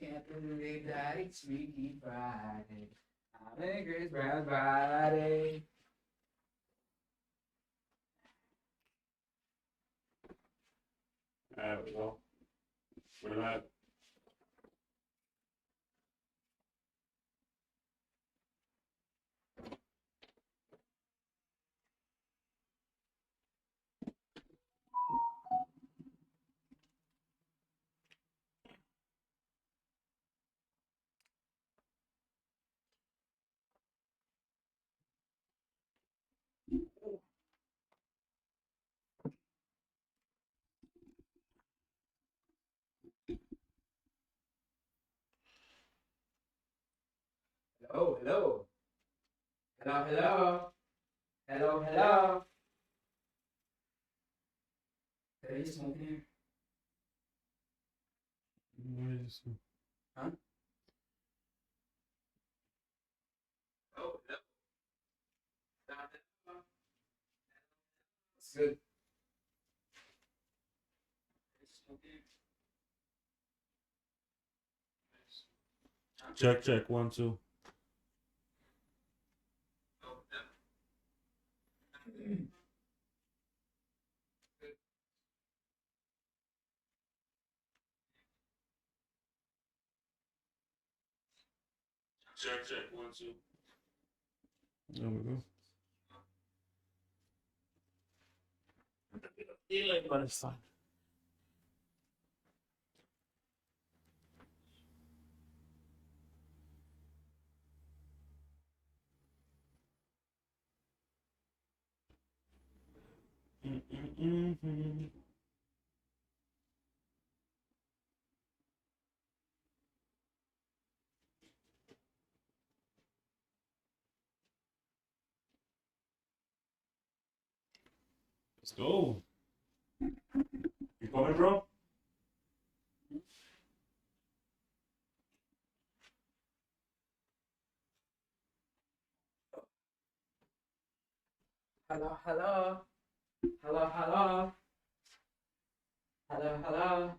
Can't believe that it's Freaky Friday. I'm a Chris Brown Friday. There we go. We're live. Hello, hello. Hello, hello. Hello, hello. Are you smoking here? Huh? Oh, hello. It's good. Are you smoking? Check, check, 1, 2. Oh, Check, check, 1, 2. There we go. Feeling, but it's fine. Let's go. You coming, bro? hello, hello. Hello, hello. Hello, hello.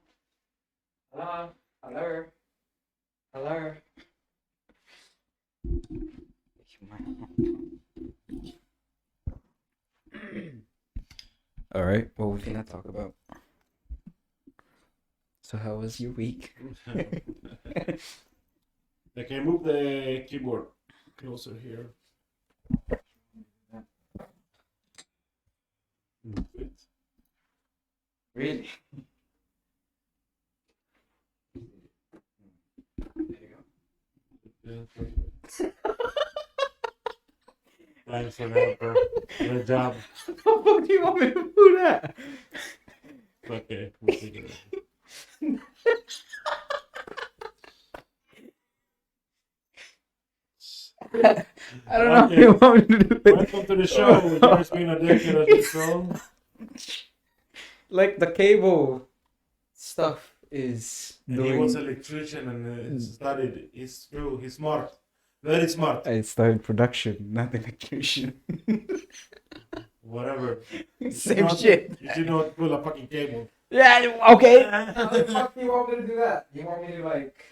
Hello, hello. Hello. All right, what we gonna talk about? So how was your week? I can move the keyboard closer here. Move it. Really? There you Yeah, perfect. Thanks for that, bro. Good job. How the fuck do you want me to do that? Okay, we'll figure it out. I don't know how you want me to do it. Welcome to the show. There's been a decade of this show. Like the cable stuff is And doing. he was an electrician and studied. He's true. He's smart. Very smart. I started production, not electrician. Whatever. Same shit. You should know how to pull a fucking cable. Yeah, okay. How the fuck do you want me to do that? You want me to like.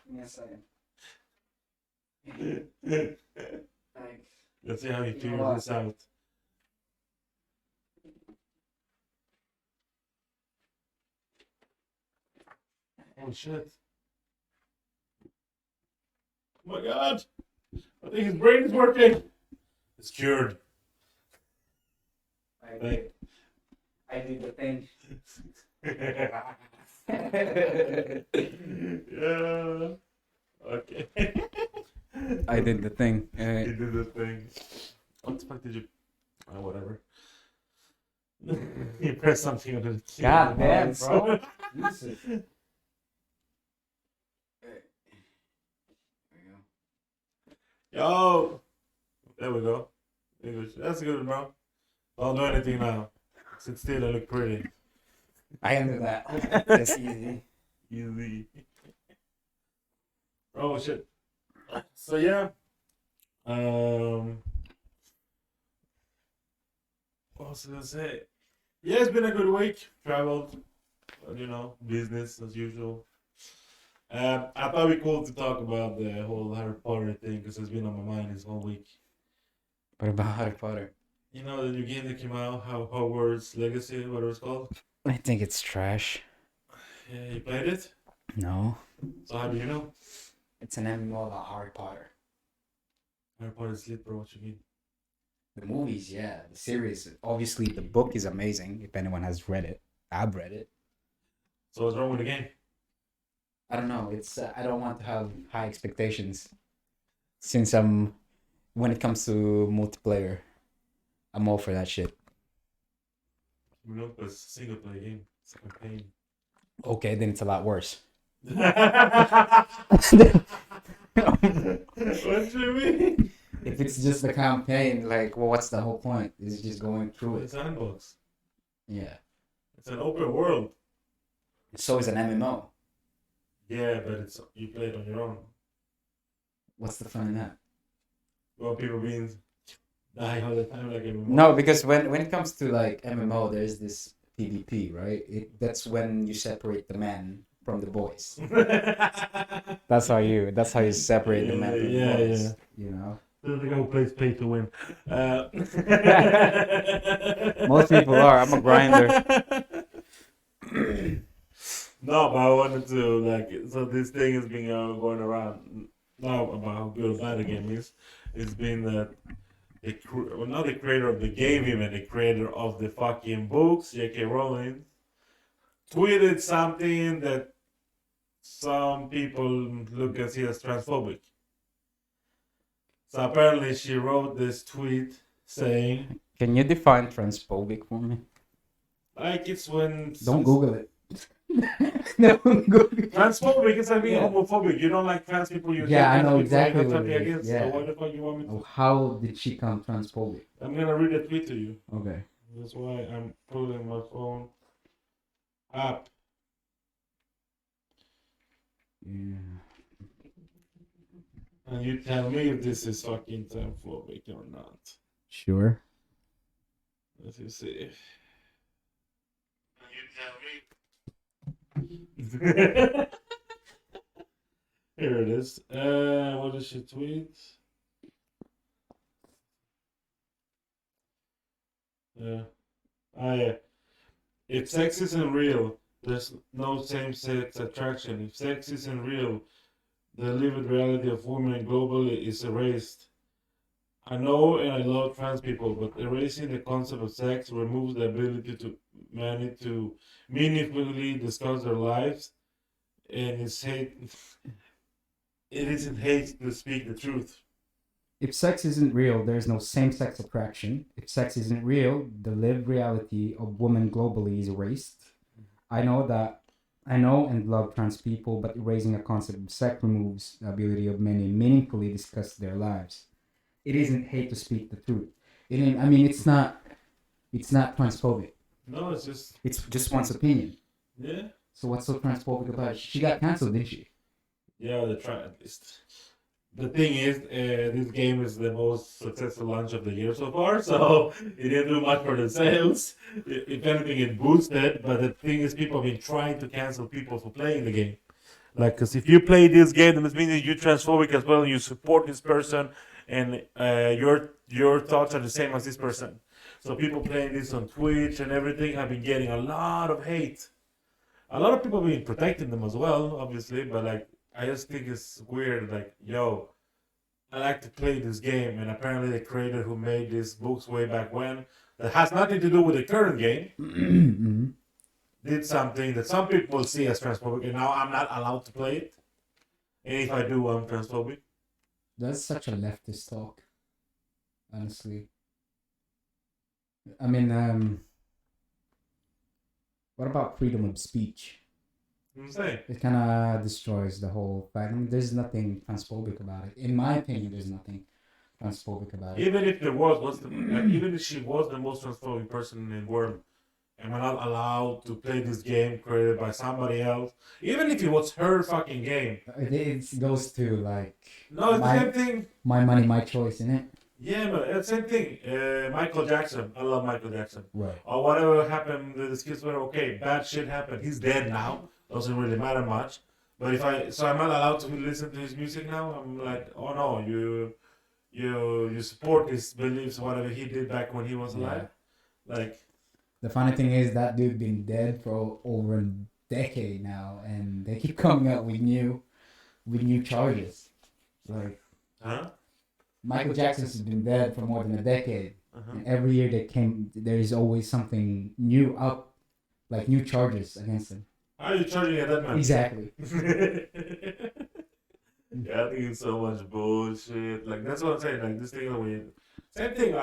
Give me a second. Like. Let's see how he You know figures what? this out. Oh shit. Oh my god. I think his brain is working. It's cured. I did the thing. Yeah. Okay. I did the thing. You did the thing. What the fuck did you? Oh, whatever. You pressed something on the key. God damn, bro. Jesus. Yo. There we go. English. That's good, bro. Don't do anything now. Sit still and look pretty. I can do that. That's easy. Easy. Oh shit. So yeah. What was I gonna say? Yeah, it's been a good week. Traveled, you know, business as usual. I thought it'd be cool to talk about the whole Harry Potter thing because it's been on my mind this whole week. What about Harry Potter? You know the new game that came out, Hogwarts Legacy, whatever it's called. I think it's trash. Yeah, you played it. No. So how do you know? It's an MMO about Harry Potter. Harry Potter is lit, bro. What you mean? The movies, yeah. The series, obviously, the book is amazing. If anyone has read it, I've read it. So what's wrong with the game? I don't know. It's I don't want to have high expectations. Since when it comes to multiplayer, I'm all for that shit. You know, it's a single player game. It's a campaign. Okay, then it's a lot worse. What you mean? If it's just a campaign, like, well, what's the whole point? Is just going through It's it. a sandbox. Yeah. It's an open world. So is an MMO. Yeah, but it's you play it on your own. What's the fun in that? Well, people being die all the time like everyone. No, because when it comes to like MMO, there's this PvP, right? That's when you separate the men from the boys. That's how you separate the men from the boys. You know. The guy who plays pay to win. Most people are. I'm a grinder. No, but I wanted to like. So this thing has been going around now about how good or bad the game is. It's been that not the creator of the game, even the creator of the fucking books, J.K. Rowling, tweeted something that some people look and see as transphobic. So apparently she wrote this tweet saying, Can you define transphobic for me? like it's when Don't Google it. Don't Google it. transphobic is being Yeah. homophobic. You don't like trans people. You Yeah, hate I know trans people, exactly you got what something it is. against. Yeah. So what the fuck you want me to? Oh, how did she come transphobic? I'm gonna read the tweet to you. Okay. That's why I'm pulling my phone up. Yeah. And you tell me if this is fucking transphobic or not. Sure. Let me see. And you tell me. Here it is. What did she tweet? Yeah. Yeah. If sex isn't real, there's no same-sex attraction. If sex isn't real, the lived reality of women globally is erased. I know and I love trans people, but erasing the concept of sex removes the ability to many to meaningfully discuss their lives, and it isn't hate to speak the truth. If sex isn't real, there's no same-sex attraction. If sex isn't real, the lived reality of women globally is erased. I know and love trans people, but erasing a concept of sex removes the ability of many meaningfully discuss their lives. It isn't hate to speak the truth. It's not transphobic. No, it's just one's opinion. Yeah. So what's so transphobic about it? She got canceled, didn't she? Yeah, the thing is, this game is the most successful launch of the year so far, so it didn't do much for the sales. If anything, it boosted, but the thing is, people have been trying to cancel people for playing the game. Like, because if you play this game, that means that you're transphobic as well, and you support this person, and your thoughts are the same as this person. So people playing this on Twitch and everything have been getting a lot of hate. A lot of people have been protecting them as well, obviously, but like, I just think it's weird, like, yo, I like to play this game, and apparently the creator who made these books way back when, that has nothing to do with the current game, did something that some people see as transphobic, and now I'm not allowed to play it. And if I do, I'm transphobic. That's such a leftist talk, honestly. What about freedom of speech? I'm saying. It kind of destroys the whole fact. There's nothing transphobic about it. In my opinion, there's nothing transphobic about it. Even if there even if she was the most transphobic person in the world, am I not allowed to play this game created by somebody else? Even if it was her fucking game. It goes to like. No, it's the same thing. My money, my choice, innit? Yeah, but it's the same thing. Michael Jackson. I love Michael Jackson. Right. Or whatever happened, the kids were okay. Bad shit happened. He's dead now. Doesn't really matter much. But so I'm not allowed to listen to his music now. I'm like, oh no, you support his beliefs, whatever he did back when he was alive. Like, the funny thing is that dude been dead for over a decade now, and they keep coming up with new charges. Like, huh? Michael Jackson's been dead for more than a decade, Uh-huh. and every year there is always something new up, like new charges against him. How are you charging a dead man? Exactly. Yeah, I think it's so much bullshit. Like that's what I'm saying. Like this thing that we, same thing.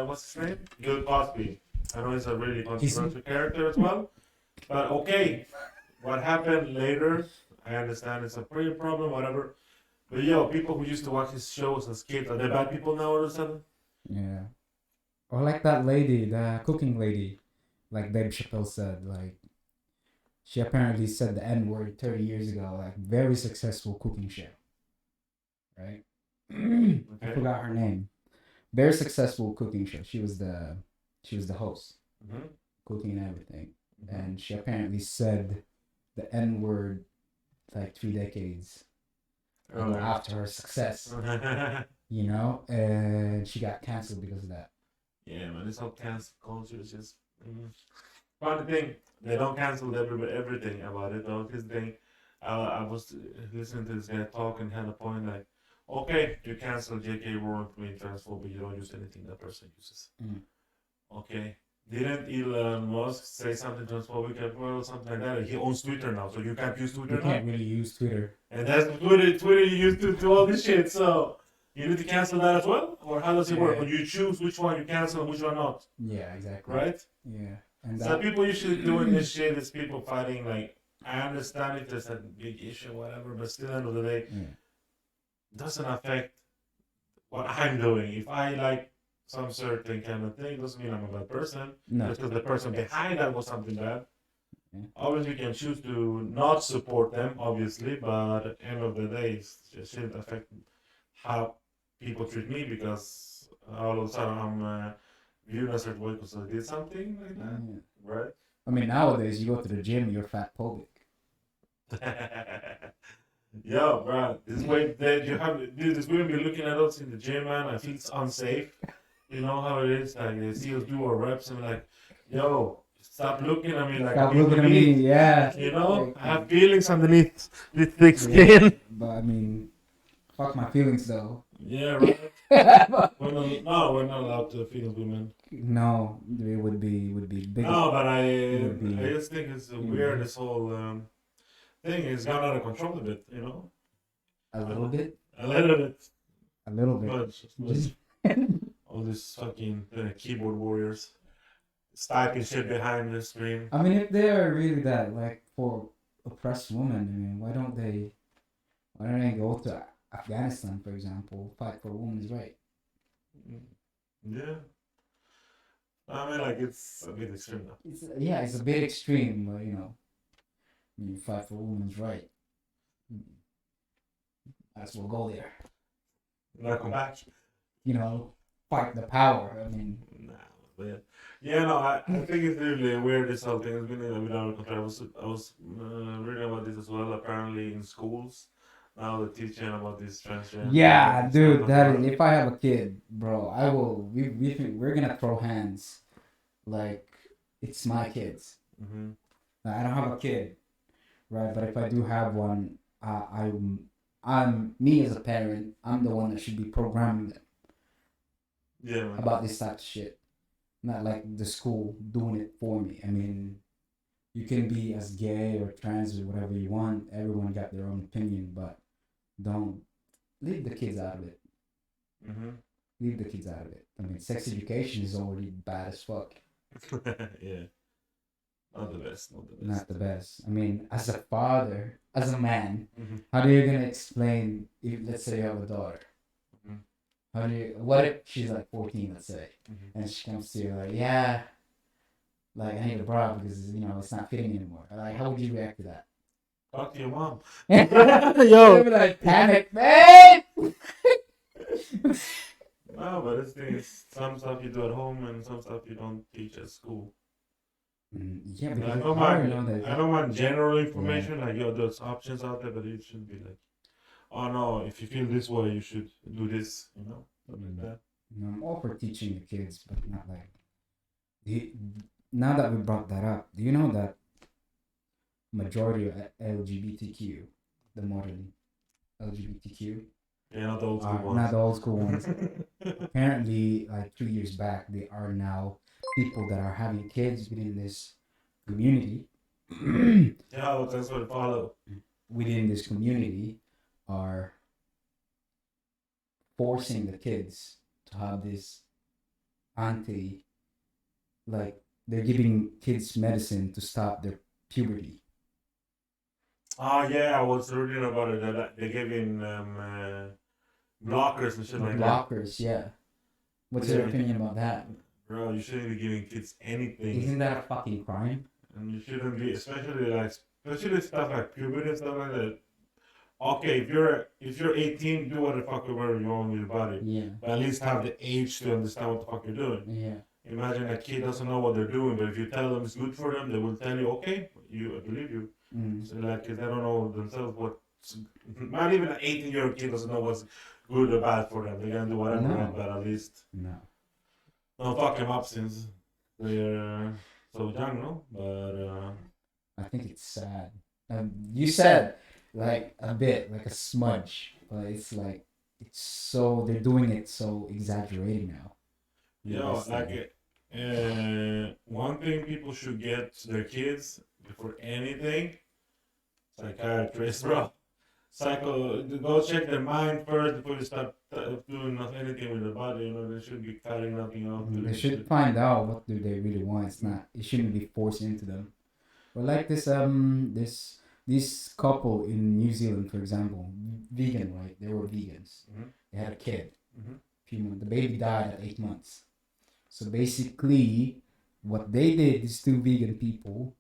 What's his name? Bill Cosby. I know he's a really controversial character as well. But okay, what happened later? I understand it's a pretty problem, whatever. But yo, people who used to watch his shows as kids, are they bad people now all of a sudden? Yeah. Or like that lady, the cooking lady, like Dave Chappelle said, like she apparently said the N word 30 years ago, like very successful cooking show. Right? I forgot her name. Very successful cooking show. She was the host, cooking and everything. And she apparently said the N word like 3 decades after her success. You know? And she got canceled because of that. Yeah, man, this whole cancel culture is just. Funny thing, they don't cancel everything about it though. This thing, I was listening to this guy talk and had a point like, okay, you cancel J.K. Rowling for being transphobic, you don't use anything that person uses. Okay, didn't Elon Musk say something transphobic as well, or something like that? He owns Twitter now, so you can't use Twitter now. You can't really use Twitter. And that's Twitter you use to do all this shit. So you need to cancel that as well, or how does it work? Or you choose which one you cancel and which one not? Yeah, exactly. Right? Yeah. And so people usually doing this shit is people fighting. Like, I understand if there's a big issue, whatever, but still, end of the day, doesn't affect what I'm doing. If I like some certain kind of thing, doesn't mean I'm a bad person. No. Just because the person behind that was something bad. Obviously, you can choose to not support them, obviously, but at the end of the day, it just shouldn't affect how people treat me because all of a sudden I'm viewed a certain way because I did something like that, right? I mean, nowadays you go to the gym, you're fat phobic. Yo, bro, this way that you have, dude, this women be looking at us in the gym, man. I feel it's unsafe. You know how it is. Like they see us do our reps and like, yo, stop looking at me like stop looking at me. Yeah. You know, I have feelings underneath this thick skin. But I mean, fuck my feelings though. Yeah, right. we're not allowed to feel women. No, it would be big. No, but I just think it's weird. This whole thing has gone out of control a bit. You know. A little bit. A little bit. A little bit. But all these fucking keyboard warriors typing shit behind the screen. I mean, if they're really that like for oppressed women, I mean, why don't they go to Afghanistan, for example, fight for women's right? Yeah. I mean, like, it's a bit extreme now. It's a bit extreme, but you know, you fight for women's right. That's we'll go there. Not come back. You know, fight the power. I mean, nah, but yeah, no, I think it's really weird. This whole thing has been a bit out of control. I was reading about this as well. Apparently, in schools now they're teaching about this transgender. Yeah, dude, that is, if I have a kid, bro, I will. We're gonna throw hands, like it's my kids. I don't have a kid, right? But if I do have one, I'm me as a parent. I'm the one that should be programming them. Yeah, man. About this type of shit, not like the school doing it for me. I mean, you can be as gay or trans or whatever you want. Everyone got their own opinion, but don't leave the kids out of it. Leave the kids out of it. I mean, sex education is already bad as fuck. Yeah. Not the best. Not the best. I mean, as a father, as a man, how are you gonna explain if, let's say, you have a daughter? How do you? What if she's like 14, let's say, and she comes to you like, yeah, like I need a bra because it's not fitting anymore. Like, how would you react to that? Talk to your mom. Yo, like panic, man. No, but this thing is some stuff you do at home and some stuff you don't teach at school. Yeah, I because it's don't hard, you mind. know, I don't mind general information, like yo, there's options out there, but it shouldn't be like, oh no, if you feel this way, you should do this, stuff like that. I'm all for teaching the kids, but not like. Do you, now that we brought that up, do you know that majority of LGBTQ, the modern LGBTQ, Yeah, not the old school are not ones. the old school ones. Apparently, like 2 years back, they are now people that are having kids within this community. Yeah, well, thanks for the follow. Within this community are forcing the kids to have this anti, like they're giving kids medicine to stop their puberty. Oh yeah, I was reading about it. That they're giving blockers and shit like that. Blockers, yeah. What's your opinion about that? Bro, you shouldn't be giving kids anything. Isn't that a fucking crime? And you shouldn't be, especially stuff like puberty and stuff like that. Okay, if you're 18, do what the fuck whatever you want with your body. Yeah. But at least have the age to understand what the fuck you're doing. Yeah. Imagine a kid doesn't know what they're doing, but if you tell them it's good for them, they will tell you, okay, I believe you. So like, cause they don't know themselves what. Not even an 18-year-old kid doesn't know what's good or bad for them. They're gonna do whatever, No. right? But at least No. don't fuck them up since they're so young, no? But I think it's sad. You said like a bit, like a smudge, but it's like they're doing it so exaggerated now. yeah, That's like one thing people should get to their kids before anything, psychiatrist, bro. Go check their mind first before you start doing anything with the body. They shouldn't be cutting nothing off. They should find out what do they really want. It's not. It shouldn't be forced into them. But like this couple in New Zealand, for example, vegan, right? They were vegans. They had a kid. Few months. The baby died at 8 months. So basically, what they did, these two vegan people,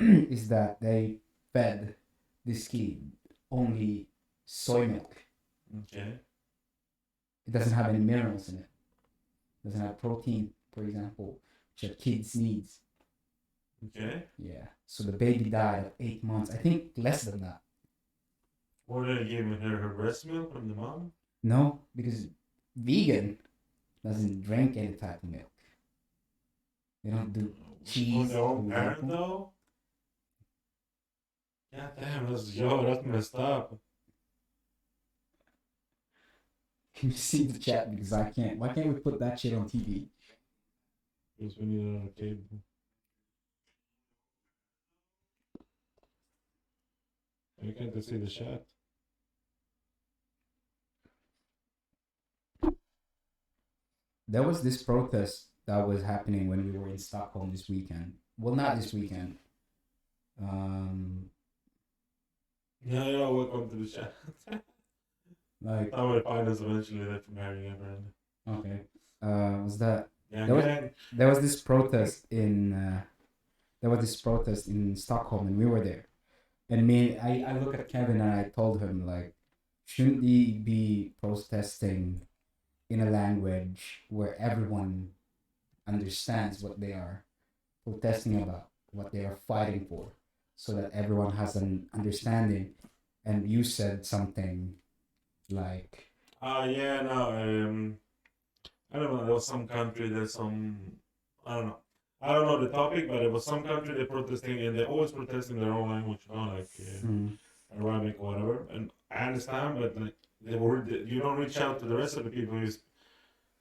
is that they fed this kid only soy milk. Okay. It doesn't have any minerals in it. It doesn't have protein, for example, which a kid's needs. Okay. Yeah. So the baby died at 8 months. I think less than that. Or they giving her breast milk from the mom? No, because vegan doesn't drink any type of milk. They don't do cheese. For their own for parent example. though? God damn, that's messed up. Can you see the chat? Because I can't. Why can't we put that shit on TV? Because we need it on the table. You can't see the chat. There was this protest that was happening when we were in Stockholm this weekend. Well, not this weekend. Yeah, welcome to the chat. Like I will find us eventually that from Harry and okay. Was that Yeah, there was this protest in Stockholm and we were there. And I look at Kevin and I told him like, shouldn't he be protesting in a language where everyone understands what they are protesting about, what they are fighting for, so that everyone has an understanding. And you said something like, yeah, no, I don't know, there was some country, I don't know. I don't know the topic, but it was some country they're protesting, and they're always protesting their own language, Arabic or whatever. And I understand, but like, you don't reach out to the rest of the people. If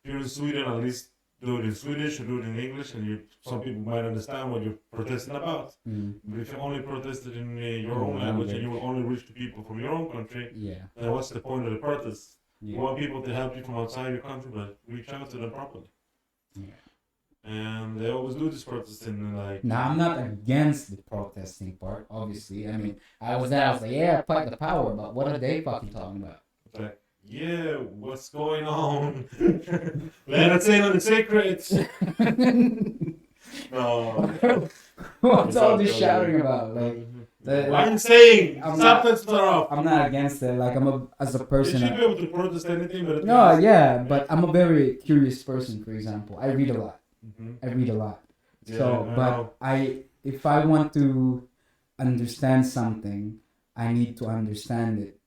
you're in Sweden, at least do it in Swedish or do it in English, and some people might understand what you're protesting about. But if you only protested in your own language and you will only reach to people from your own country, then what's the point of the protest? You want people to help you from outside your country, but reach out to them properly. And they always do this protesting, like. Now, I'm not against the protesting part, obviously. I mean, I was like, yeah, fight the power, but what are they fucking talking about? It's like, yeah, what's going on? Let us in on the secrets. No. What's all this shouting about? Like, I'm saying, something's off. I'm not against it. Like, as a person. You should be able to protest anything, but. No, yeah, but I'm a very curious person, for example. I read a lot. I read a lot. Yeah, So, but if I want to understand something, I need to understand it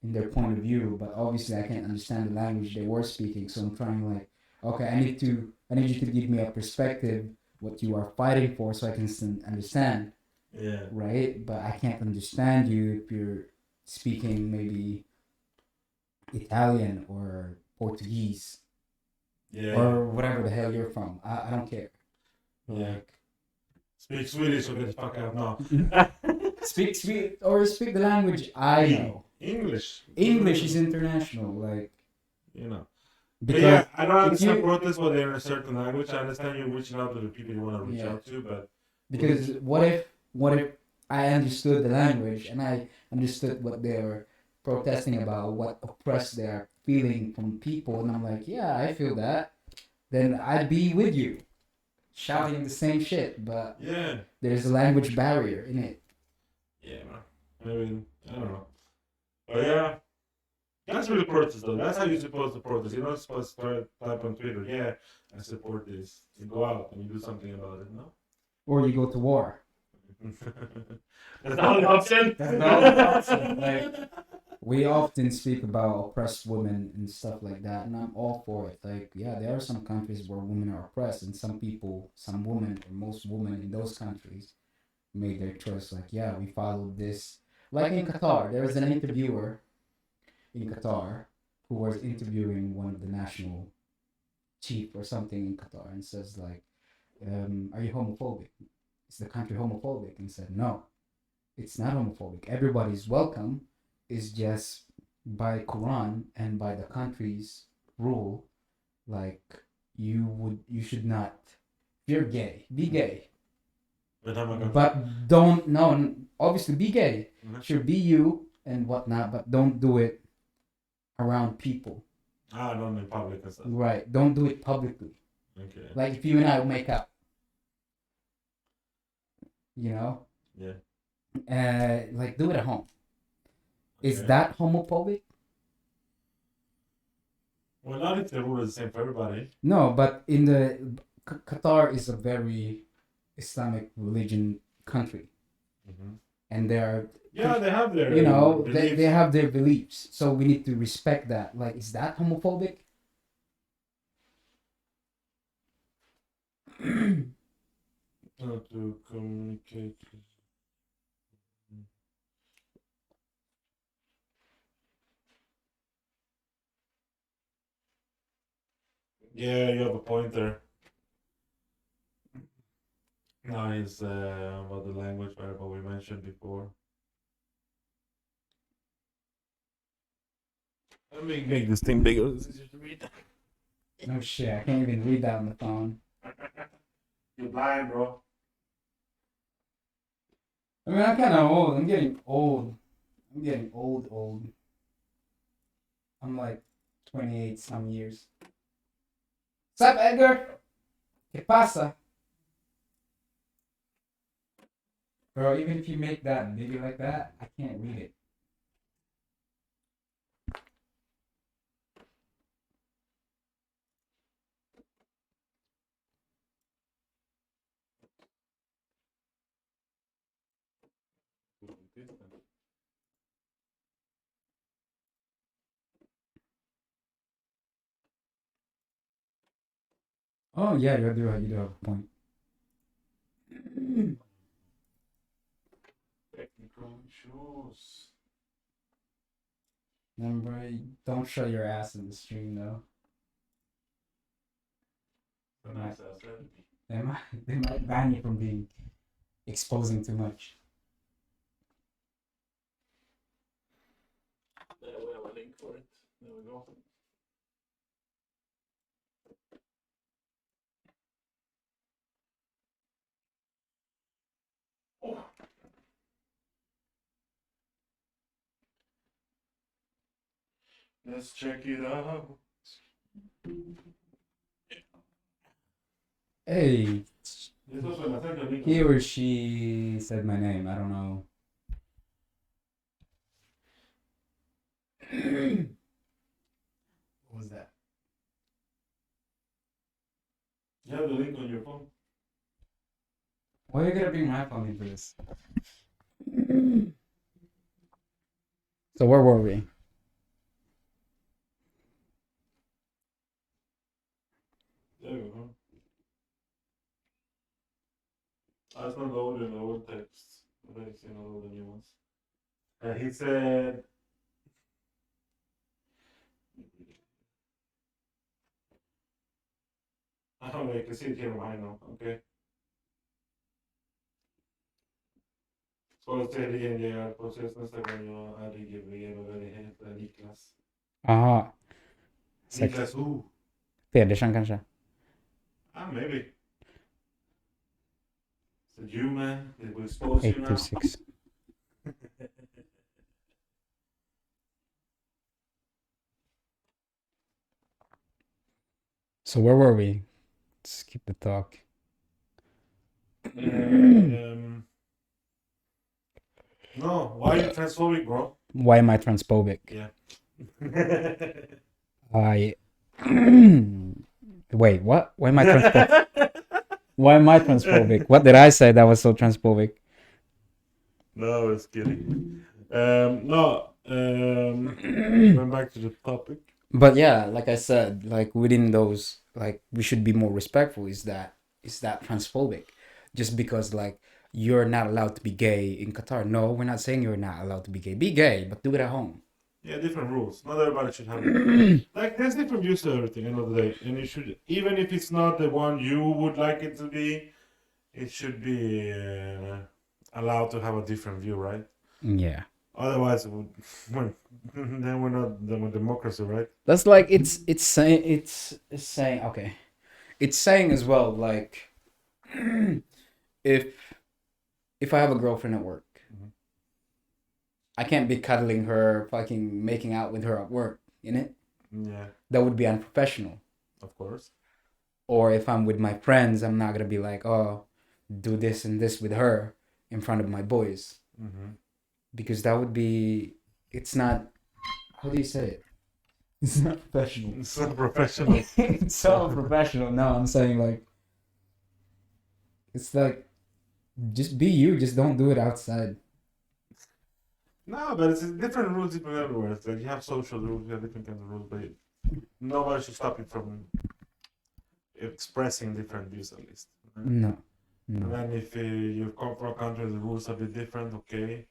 in their point of view. But obviously, I can't understand the language they were speaking. So I'm trying like, okay, I need you to give me a perspective what you are fighting for, so I can understand, Yeah. right? But I can't understand you if you're speaking maybe Italian or Portuguese Yeah. or whatever the hell you're from. I don't care. Yeah. Like, Speak Swedish or get the fuck out now. speak the language I know. English. English is international, like, You know. But because yeah, I don't if understand you protests when they're in a certain language. I understand you're reaching out to the people you want to reach Yeah. out to, but because what if I understood the language and I understood what they're protesting about, what oppressed they're feeling from people, and I'm like, yeah, I feel that, then I'd be with you, shouting the same shit. But yeah, there's a language barrier in it. yeah, man. I mean, I don't know. But yeah, that's really protest though. That's how you're supposed to protest. You're not supposed to type on Twitter, yeah, I support this. You go out and you do something about it, no? Or you go to war. That's not an option. That's not an option. Like, we often speak about oppressed women and stuff like that, and I'm all for it. Like, yeah, there are some countries where women are oppressed, and some people, some women, or most women in those countries made their choice. Like, yeah, we followed this. Like in Qatar, there was an interviewer in Qatar who was interviewing one of the national chief or something in Qatar and says like, "Are you homophobic? Is the country homophobic?" And he said, "No, it's not homophobic. Everybody's welcome. It's just by Quran and by the country's rule, like you should not. If you're gay, be gay, but don't no. Obviously, be gay. Sure, be you and whatnot, but don't do it around people. Don't in public and stuff. Right. Don't do it publicly. Okay. Like if you and I will make up, you know. Yeah. Like do it at home. Is Okay. that homophobic? Well, not if the rule is the same for everybody. No, but in the Qatar is a very Islamic religion country, and they are they have their they have their beliefs, so we need to respect that. Like, is that homophobic? How to communicate. Yeah, you have a point there. Nice about the language variable we mentioned before. Let me make this thing bigger. It's easier to read. No shit, I can't even read that on the phone. You're blind, bro. I mean, I'm kind of old. I'm getting old. I'm getting old. I'm like 28 some years. What's up, Edgar? ¿Qué pasa? Bro, even if you make that big like that, I can't read it. Oh yeah, you do have a point. Technical issues. Remember, don't show your ass in the stream though. Nice They might ban you from being exposing too much. There we have a link for it. There we go. Oh. Let's check it out. Hey, he or she said my name. I don't know. What was that? You have the link on your phone. Why are you gonna bring my family for this? So where were we? There we go. I was not loading the old texts, but I seen all the new ones. He said, oh, I can see it here on mine now. Okay. Så säger jag process nästa gång jag hade GV vad det heter, Niklas. Aha. Niklas who? Pedersen kanske? Maybe. Is it you, man? Did we expose you now? 826. So where were we? Let's keep the talk. No, why are you transphobic, bro? Why am I transphobic? Yeah. I wait. What? Why am I transphobic? Why am I transphobic? What did I say that was so transphobic? No, I was kidding. Going back to the topic. But yeah, like I said, like within those, like we should be more respectful. Is that transphobic? Just because like you're not allowed to be gay in Qatar. No, we're not saying you're not allowed to be gay. Be gay, but do it at home. Yeah, different rules. Not everybody should have like there's different views to everything end of the day. And you should, even if it's not the one you would like it to be, it should be allowed to have a different view, right? Yeah. Otherwise, then we're not a democracy, right? That's like it's saying okay. It's saying as well like if I have a girlfriend at work, I can't be cuddling her, fucking making out with her at work, innit? Yeah. That would be unprofessional. Of course. Or if I'm with my friends, I'm not gonna be like, oh, do this and this with her in front of my boys. Because that would be, it's not, how do you say it? It's not professional. It's not professional. It's so professional. No, I'm saying like, it's like, just be you, just don't do it outside. No, but it's different rules different everywhere. It's like you have social rules, you have different kinds of rules, but nobody should stop you from expressing different views at least. Right? No. And then if you come from a country the rules are a bit different, okay.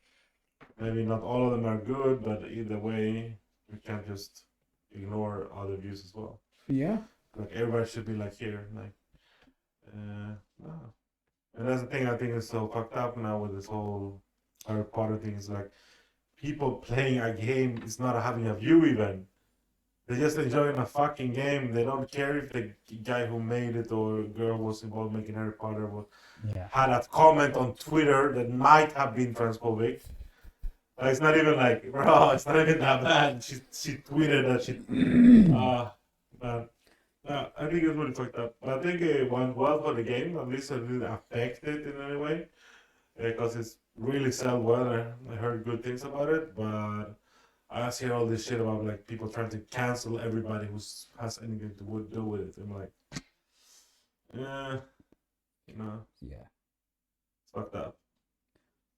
Maybe not all of them are good, but either way, we can't just ignore other views as well. Yeah. Like everybody should be like here, like no. And that's the thing I think is so fucked up now with this whole Harry Potter thing. Is like people playing a game is not having a view even. They're just enjoying a fucking game. They don't care if the guy who made it or girl was involved making Harry Potter had a comment on Twitter that might have been transphobic. Like, it's not even like, bro, it's not even that bad. She tweeted that she, but I think it's really fucked up. But I think it went well for the game. At least it didn't affect it in any way, because it's really sold well. I heard good things about it, but I hear all this shit about like people trying to cancel everybody who has anything to do with it. I'm like, yeah, Yeah. it's fucked up.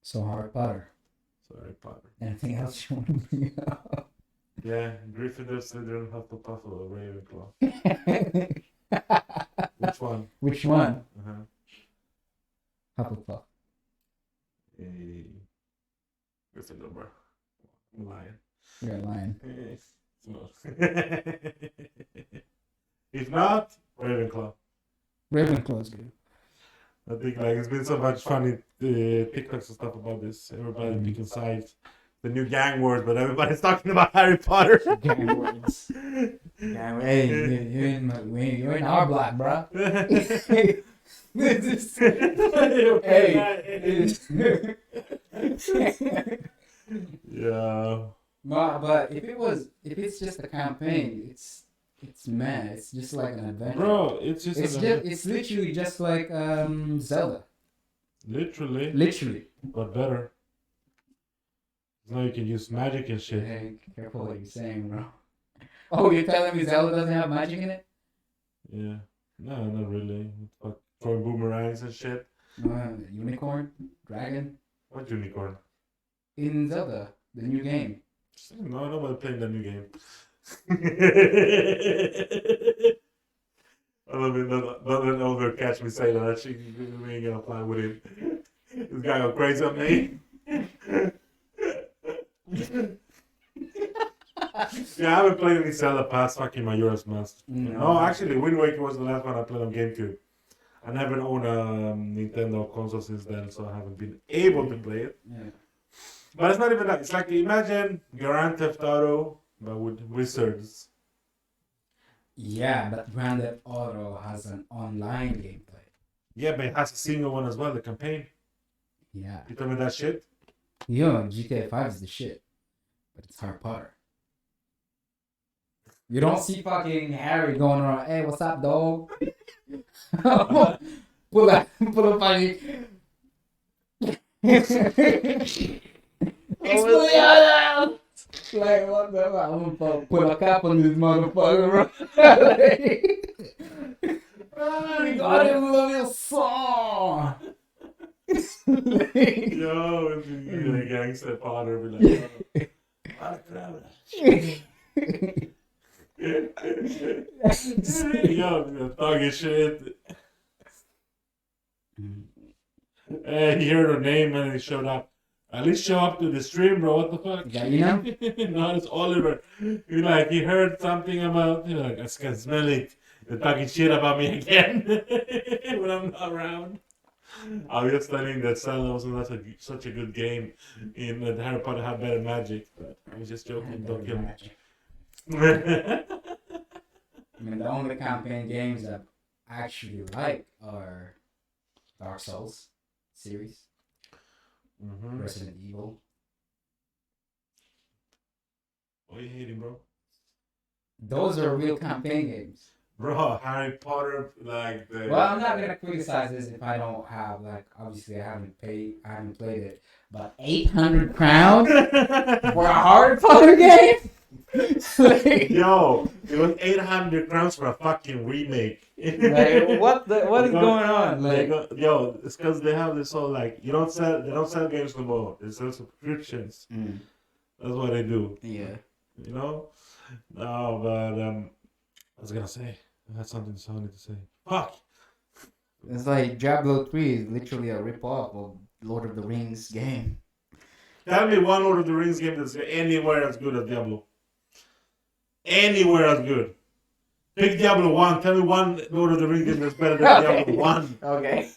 So Harry Potter. Sorry, Potter. Anything else you want to bring up? Yeah, Gryffindor, Slytherin, Hufflepuff, or Ravenclaw. Which one? Which one? Uh-huh. Hufflepuff. Gryffindor, bro. I'm lying. You're lying. If not, Ravenclaw. Ravenclaw's good. I think like it's been so much funny TikToks and stuff about this. Everybody picking sides. The new gang word, but everybody's talking about Harry Potter. Gang words. Hey, you're in our block, bro. Hey. Yeah. But if it's just a campaign, it's mad. It's just like an adventure. Bro, it's literally just like Zelda. Literally. But better. Now you can use magic and shit. Hey, careful what you're saying, bro. Oh, you're telling me Zelda doesn't have magic in it? Yeah. No, not really. Fuck, throwing boomerangs and shit. Unicorn, dragon What unicorn? in Zelda, the new game. No, nobody playing the new game. I love it. Not an elder catch me saying that. We ain't gonna play with it. This guy go crazy on me. Yeah, I haven't played any Zelda past fucking Majora's Mask. No, actually, Wind Waker was the last one I played on GameCube. I never owned a Nintendo console since then, so I haven't been able to play it. Yeah. But it's not even that. It's like imagine Grand Theft Auto, but with wizards. Yeah, but Grand Theft Auto has an online gameplay. Yeah, but it has a single one as well, the campaign. Yeah. You tell me that shit? Yo, GTA 5 is the shit. But it's Harry Potter. You don't see fucking Harry going around, hey, what's up, dog? pull up funny. Expelliarmus! Like, what the fuck? I'm gonna pull a cap on this motherfucker, bro. We got him, Leviosa! Yo, if you a gangster Potter, be like, yo, talking shit. Hey, he heard her name and he showed up. At least show up to the stream, bro. What the fuck? Yeah, you know? No, it's Oliver. He heard something about, like, I can smell it. They're talking shit about me again when I'm not around. I was just telling that Zelda wasn't such a good game in that Harry Potter had better magic. But I was just joking. Don't kill me. I mean, the only campaign games that I actually like are Dark Souls series, Resident Evil. What are you hating, bro? Those are real campaign games. Bro, Harry Potter, like the. Well, I'm not gonna criticize this if I don't have, like, obviously I haven't played it, but 800 crowns for a Harry Potter game? Like, Yo, it was 800 crowns for a fucking remake. like, what is going on? Like, yo, it's because they have this whole like they don't sell games no more. They sell subscriptions. That's what they do. Yeah. You know? No, but I was gonna say I had something solid to say. Fuck. It's like Diablo 3 is literally a rip-off of Lord of the Rings game. Tell me one Lord of the Rings game that's anywhere as good as Diablo. Anywhere as good. Pick Diablo 1. Tell me one Lord of the Rings game that's better than Diablo 1. Okay.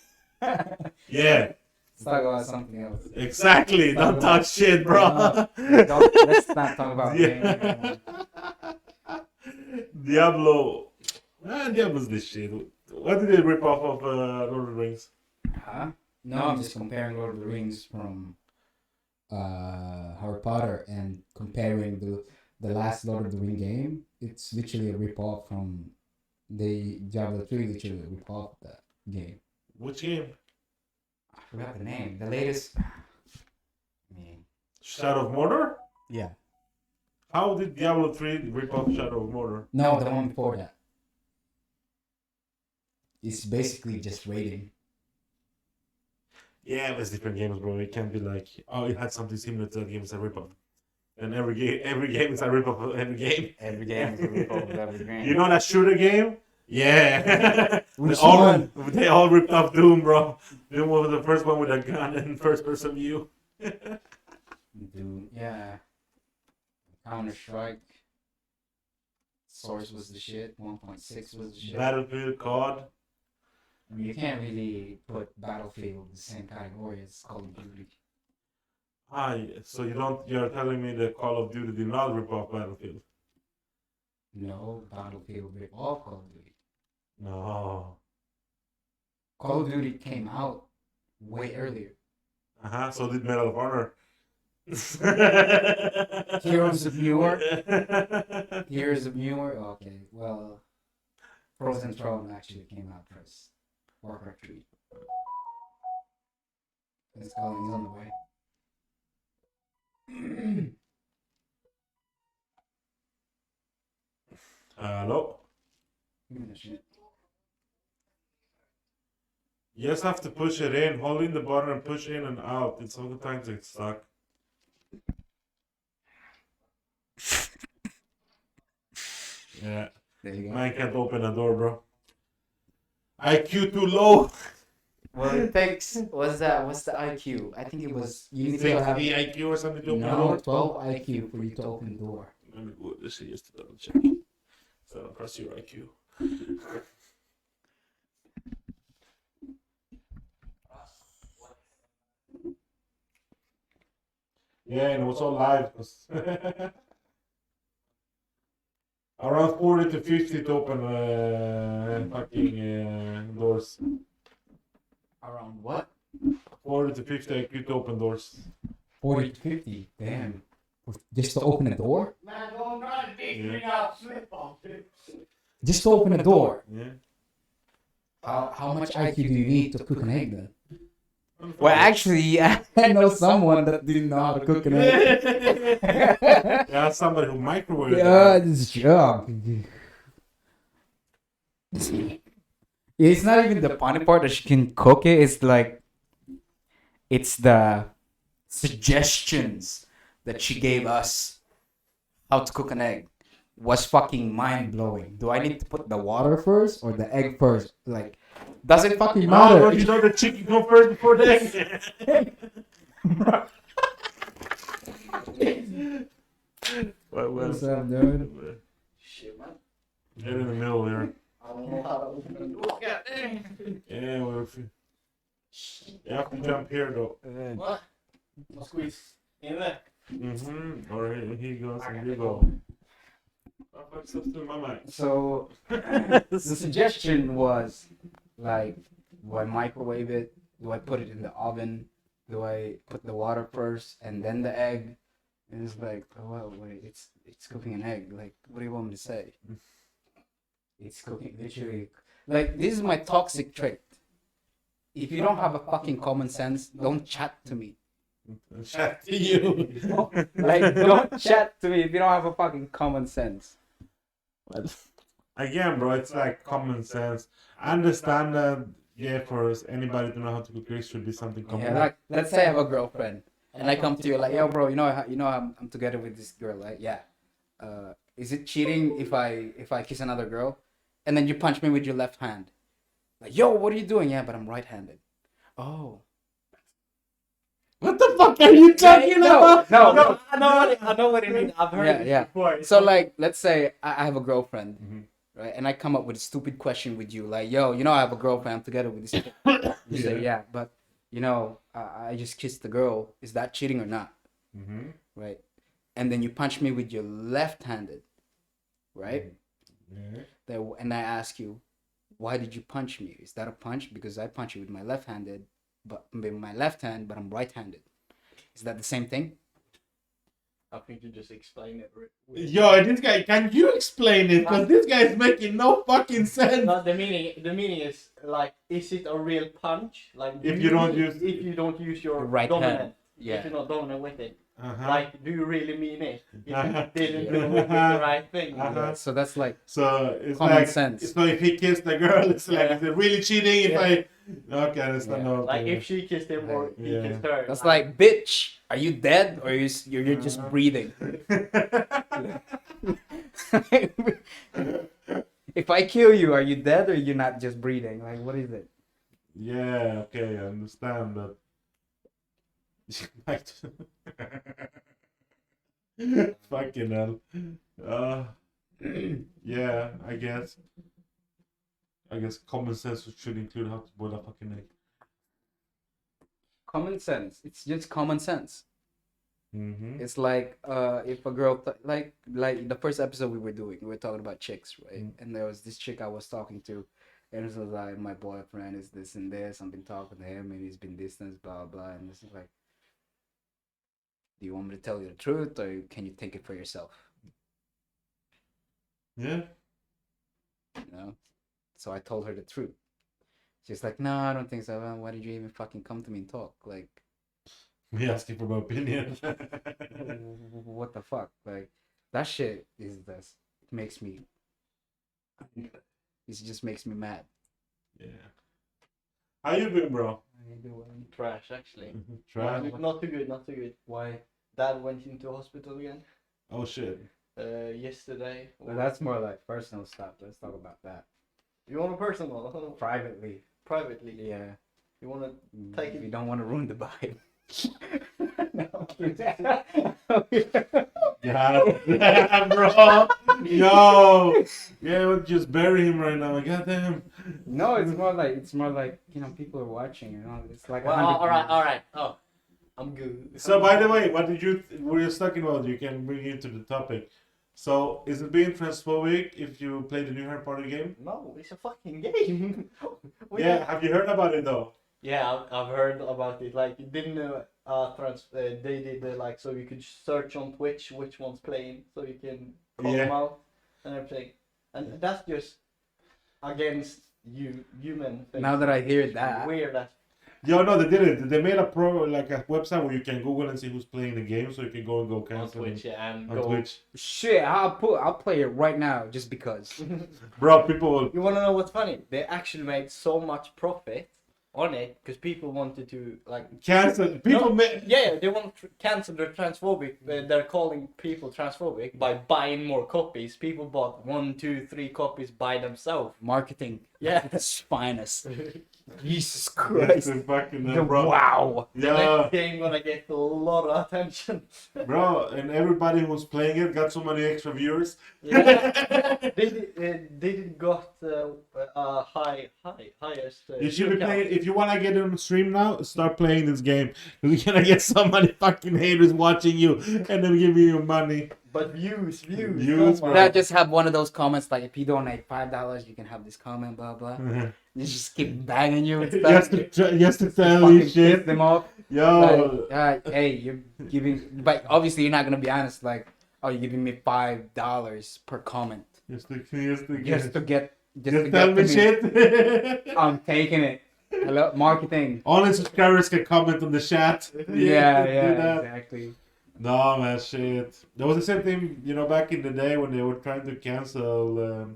Yeah. Let's talk about something else. Exactly. Don't talk shit, bro. Let's not talk about yeah. Diablo. Diablo's this shit. What did they rip off of Lord of the Rings? Huh? No, I'm just comparing Lord of the Rings from Harry Potter and comparing the last Lord of the Rings game. It's literally a rip-off from the Diablo 3, literally a rip-off of that game. Which game? I forgot the name. The latest. Shadow of Mordor? Yeah. How did Diablo 3 rip off Shadow of Mordor? No, the one before that. It's basically just raiding. Yeah, but it's different games, bro. It can't be like, oh, it had something similar to that game. It's a rip-off. And every game is a rip-off of every game. Every game is a rip-off of every game. You know that shooter game? Yeah. Which one? They all ripped off Doom, bro. Doom was the first one with a gun and first-person view. Dude, yeah. Counter-Strike. Source was the shit. 1.6 was the shit. Battlefield, COD. I mean, you can't really put Battlefield in the same category as Call of Duty. So you're telling me that Call of Duty did not rip off Battlefield? No, Battlefield ripped off Call of Duty. No. Call of Duty came out way earlier. So did Medal of Honor. Heroes of War. Heroes of War. Okay, well, Frozen Throne actually came out first. Warcraft 3. It's calling, he's on the way. Hello? Give me the shit. You just have to push it in, hold in the button and push in and out. It's sometimes it's stuck. Yeah. There you go. Man can't open a door, bro. IQ too low. Well, it takes. What's the IQ? I think it was. You need to 60 have IQ or something to open a no door. 12 IQ for you to open the door. Let me go this just to double check. So press your IQ. Yeah, and it was all live. Around 40 to 50 to open fucking doors. Around what? 40 to 50 IQ to open doors. 40 to 50. Damn. Just to open a door? Man, don't try to dig me out, slip off. Just to open a door. Yeah. How much IQ do you need to cook an egg then? Well, actually, I know someone that didn't know how to cook an egg. Yeah, somebody who microwaved Yeah, it. this job. It's not even the funny part that she can cook it. It's like, it's the suggestions that she gave us how to cook an egg was fucking mind blowing. Do I need to put the water first or the egg first? Like, does it fucking Oh, matter? don't you know the chicken come first before the egg? What's up, dude? Shit, man. Get in the middle here. I don't know how to open a door. God dang. Yeah, well, you have to jump here though. What? I'll squeeze in there. Mm-hmm. Or he goes and you go. Oh, fuck, stuff's in my mind. So the suggestion was like, do I microwave it? Do I put it in the oven? Do I put the water first and then the egg? And it's like, oh well, wait, it's cooking an egg. Like, what do you want me to say? It's cooking literally. Like, this is my toxic trait. If you don't have a fucking common sense, don't chat to me. Chat to you. Like, don't chat to me if you don't have a fucking common sense. Again, bro, it's like common sense. I understand that, yeah, for anybody to know how to cook rice should be something common. Yeah, like, let's say I have a girlfriend and I come to you like, yo, bro, I'm together with this girl, like, yeah. Is it cheating if I kiss another girl, and then you punch me with your left hand? Like, yo, what are you doing? Yeah, but I'm right-handed. Oh. What the fuck are you talking about? No. I know what it means. I've heard Yeah. it before. So like, let's say I have a girlfriend, Mhm. right? And I come up with a stupid question with you, like, yo, I have a girlfriend. I'm together with this chick. You say, yeah, but I just kissed the girl. Is that cheating or not? Mm-hmm. Right? And then you punch me with your left-handed, right? Yeah. And I ask you, why did you punch me? Is that a punch? Because I punch you with my left-handed, but with my left hand, but I'm right-handed. Is that the same thing? I think you just explained it. Yo, this guy, can you explain it? Because this guy is making no fucking sense. No, the meaning is like, is it a real punch? Like, If you don't use your Right dominant, hand. Yeah. if you're not dominant with it, Uh-huh. like, do you really mean it? If Uh-huh. you didn't do the right thing. Uh-huh. So that's like So it's common like, sense. so if he kissed the girl, it's like, is it really cheating if Yeah. I... Okay, I understand. Yeah. No, Like, okay. if she kissed him or he Yeah. kissed her. That's like, bitch, are you dead or you're just breathing? If I kill you, are you dead or you're not just breathing? Like, what is it? Yeah, okay, I understand that. Fucking hell. Yeah, I guess. Common sense should include how to boil a fucking egg. Common sense. It's just common sense. Mm-hmm. It's like if a girl like the first episode we were doing, we were talking about chicks, right? And there was this chick I was talking to, and it was like, my boyfriend is this and this. I've been talking to him, and he's been distant, blah blah. And this is like, do you want me to tell you the truth, or can you take it for yourself? Yeah. You know. So I told her the truth. She's like, no, I don't think so. Why did you even fucking come to me and talk? Like, Me asking for my opinion. what the fuck? Like, that shit is this. It makes me. It just makes me mad. Yeah. How you been, bro? How you doing? Trash, actually. Try. Not too good, not too good. Why? Dad went into hospital again. Oh shit. Yesterday. Well, that's more like personal stuff. Let's talk about that You want a personal? privately. Privately. Yeah. You want to take it? We don't want to ruin the vibe. Yeah, bro. Yo. Yeah, we'll just bury him right now. Goddamn. No, it's more like people are watching. It's like Well, 100 all right, views. all right. Oh, I'm good. So, by the way, what did you? We're just talking about. You can bring it to the topic. So, is it being transphobic if you play the new Harry Potter game? No, it's a fucking game. Yeah. Have you heard about it though? Yeah, I've heard about it. Like, it didn't they did like so you could search on Twitch which one's playing, so you can call them Yeah. out and everything. And that's just against human things. Now that I hear It's that, weird. That Yo, no, they did it. They made a website where you can Google and see who's playing the game, so you can go and go on cancel Twitch, yeah, and on go. Twitch. shit, I'll play it right now just because. Bro, people will. You want to know what's funny? They actually made so much profit on it because people wanted to like. Cancel. People No, make. Yeah, they want to cancel their transphobic. They're calling people transphobic by buying more copies. People bought 1, 2, 3 copies by themselves. Marketing. Yeah. At its finest. Jesus That's Christ. the fucking The bro. wow. The Yeah, next game gonna get a lot of attention. bro, and everybody who's playing it got so many extra viewers. Yeah. They did got highest. You should be view playing. count. If you wanna get on stream now, start playing this game. You're gonna get so many fucking haters watching you, and they'll give you your money. But views. Views, come on. bro. That just have one of those comments like if you donate $5, you can have this comment, blah blah. They just keep banging you and stuff. Just to tell Fucking you piss shit. them off. Yo, Like, hey, you're giving, but obviously you're not gonna be honest. Like, oh, you're giving me $5 per comment just to just to tell get me to me. shit. I'm taking it. Hello, marketing. Only subscribers can comment on the chat. Yeah, Do yeah, that. exactly. No, man, shit. That was the same thing, back in the day when they were trying to cancel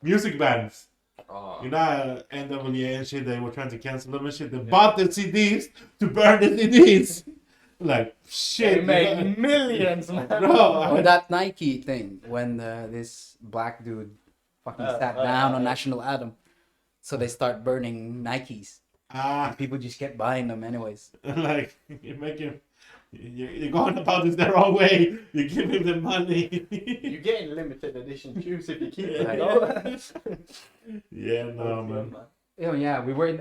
music bands. Oh. NWA and shit, they were trying to cancel them and shit. They bought the CDs to burn the CDs. Like, shit. They made millions, man. Bro, Or that Nike thing when this black dude fucking sat down on national anthem, so they start burning Nikes. People just kept buying them anyways. like, you're going about this the wrong way. You give him the money. You get limited edition shoes if you keep it. Right. Yeah, no, man. Oh yeah, we were in,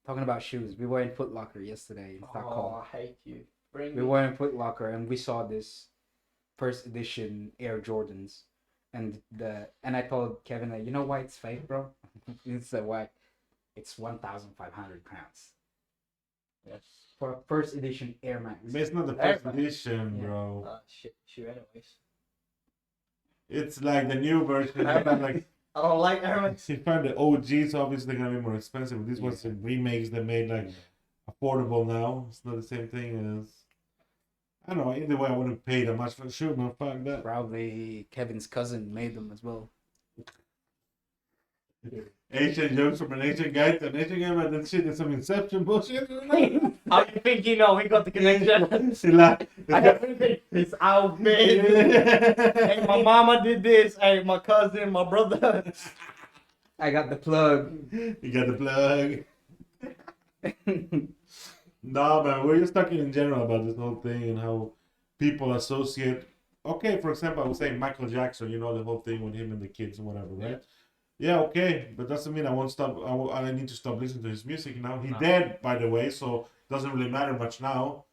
talking about shoes. We were in Foot Locker yesterday in Oh, Stockholm. I hate you. Bring We me. were in Foot Locker and we saw this first edition Air Jordans, and I told Kevin that, you know why it's fake, bro? He said why? It's 1,500 crowns Yes. for a first edition Air Max. But it's not the Air first Max. edition, Yeah. bro. Shit, shoe anyways. It's like the new version. Air It's not like I don't like Air Max. you find the OGs, obviously gonna be more expensive. These ones are remakes they made like affordable now. It's not the same thing as. I don't know. Either way, I wouldn't pay that much for a shoe, man. Fuck that. Probably Kevin's cousin made them as well. Asian jokes from an Asian guy to an Asian guy, man. That shit is some Inception bullshit. How you think you know? We got the connection. See, like, Everything is out there. Hey, my mama did this. Hey, my cousin, my brother. I got the plug. you got the plug. No, man, we're just talking in general about this whole thing and how people associate. Okay, for example, I was saying Michael Jackson, the whole thing with him and the kids and whatever, right? Yeah, okay, but doesn't mean I won't stop. I need to stop listening to his music now. He dead, by the way, so it doesn't really matter much now.